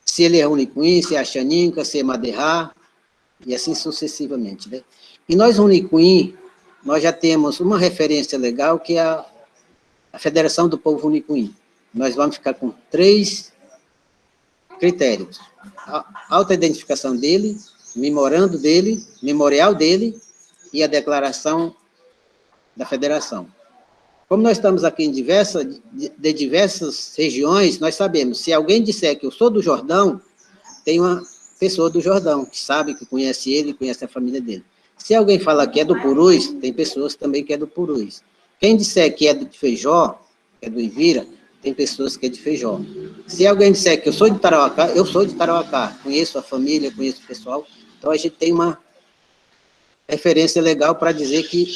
se ele é Runicuim, se é Axaninca, se é Maderá, e assim sucessivamente, né? E nós, Runicuim, nós já temos uma referência legal, que é a Federação do Povo Runicuim. Nós vamos ficar com 3 critérios. A autoidentificação dele, memorando dele, memorial dele, e a declaração da federação. Como nós estamos aqui em de diversas regiões, nós sabemos, se alguém disser que eu sou do Jordão, tem uma pessoa do Jordão, que sabe, que conhece ele, conhece a família dele. Se alguém fala que é do Purus, tem pessoas também que é do Purus. Quem disser que é de Feijó, que é do Ivira, tem pessoas que é de Feijó. Se alguém disser que eu sou de Tarauacá, eu sou de Tarauacá, conheço a família, conheço o pessoal, então a gente tem uma referência legal para dizer que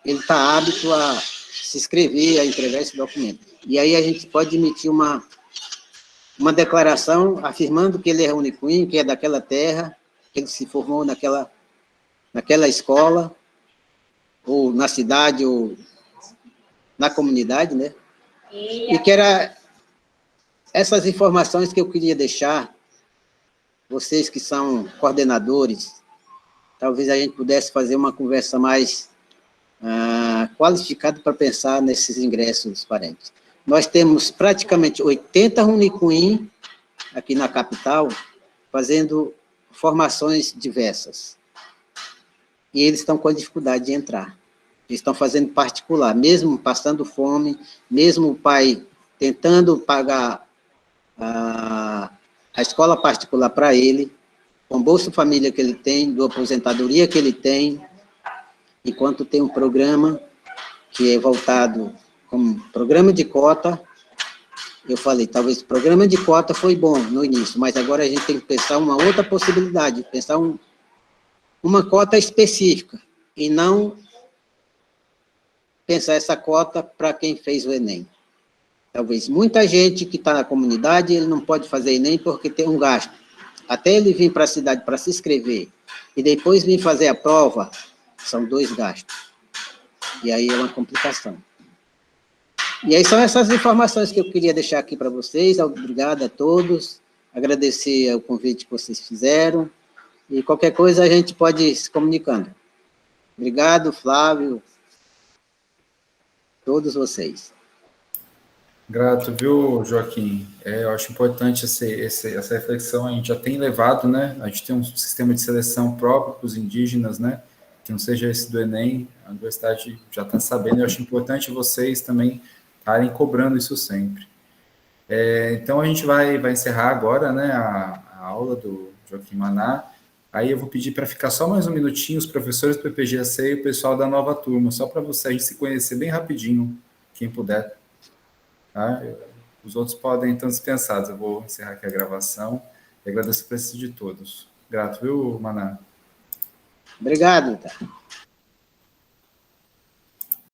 ele está apto a se inscrever, a entregar esse documento. E aí a gente pode emitir uma declaração afirmando que ele é Runicuim, que é daquela terra, que ele se formou naquela escola, ou na cidade, ou na comunidade, né? E que era essas informações que eu queria deixar, vocês que são coordenadores, talvez a gente pudesse fazer uma conversa mais qualificada para pensar nesses ingressos dos parentes. Nós temos praticamente 80 Runicuim aqui na capital, fazendo formações diversas. E eles estão com a dificuldade de entrar. Eles estão fazendo particular, mesmo passando fome, mesmo o pai tentando pagar a escola particular para ele, com Bolsa Família que ele tem, do aposentadoria que ele tem, enquanto tem um programa que é voltado como programa de cota. Eu falei, talvez o programa de cota foi bom no início, mas agora a gente tem que pensar uma outra possibilidade, pensar uma cota específica, e não pensar essa cota para quem fez o Enem. Talvez muita gente que está na comunidade, ele não pode fazer Enem porque tem um gasto. Até ele vir para a cidade para se inscrever, e depois vir fazer a prova, são 2 gastos. E aí é uma complicação. E aí são essas informações que eu queria deixar aqui para vocês. Obrigado a todos. Agradecer o convite que vocês fizeram. E qualquer coisa a gente pode ir se comunicando. Obrigado, Flávio. Todos vocês. Grato, viu, Joaquim? Eu acho importante essa reflexão. A gente já tem levado, né? A gente tem um sistema de seleção próprio para os indígenas, né? Que não seja esse do Enem. A universidade já está sabendo. Eu acho importante vocês também estarem cobrando isso sempre. Então, a gente vai encerrar agora, né, a aula do Joaquim Maná. Aí eu vou pedir para ficar só mais um minutinho, os professores do PPGAC e o pessoal da nova turma, só para a gente se conhecer bem rapidinho, quem puder. Tá? Os outros podem, então, dispensados. Eu vou encerrar aqui a gravação e agradeço a presença de todos. Grato, viu, Maná? Obrigado, tá?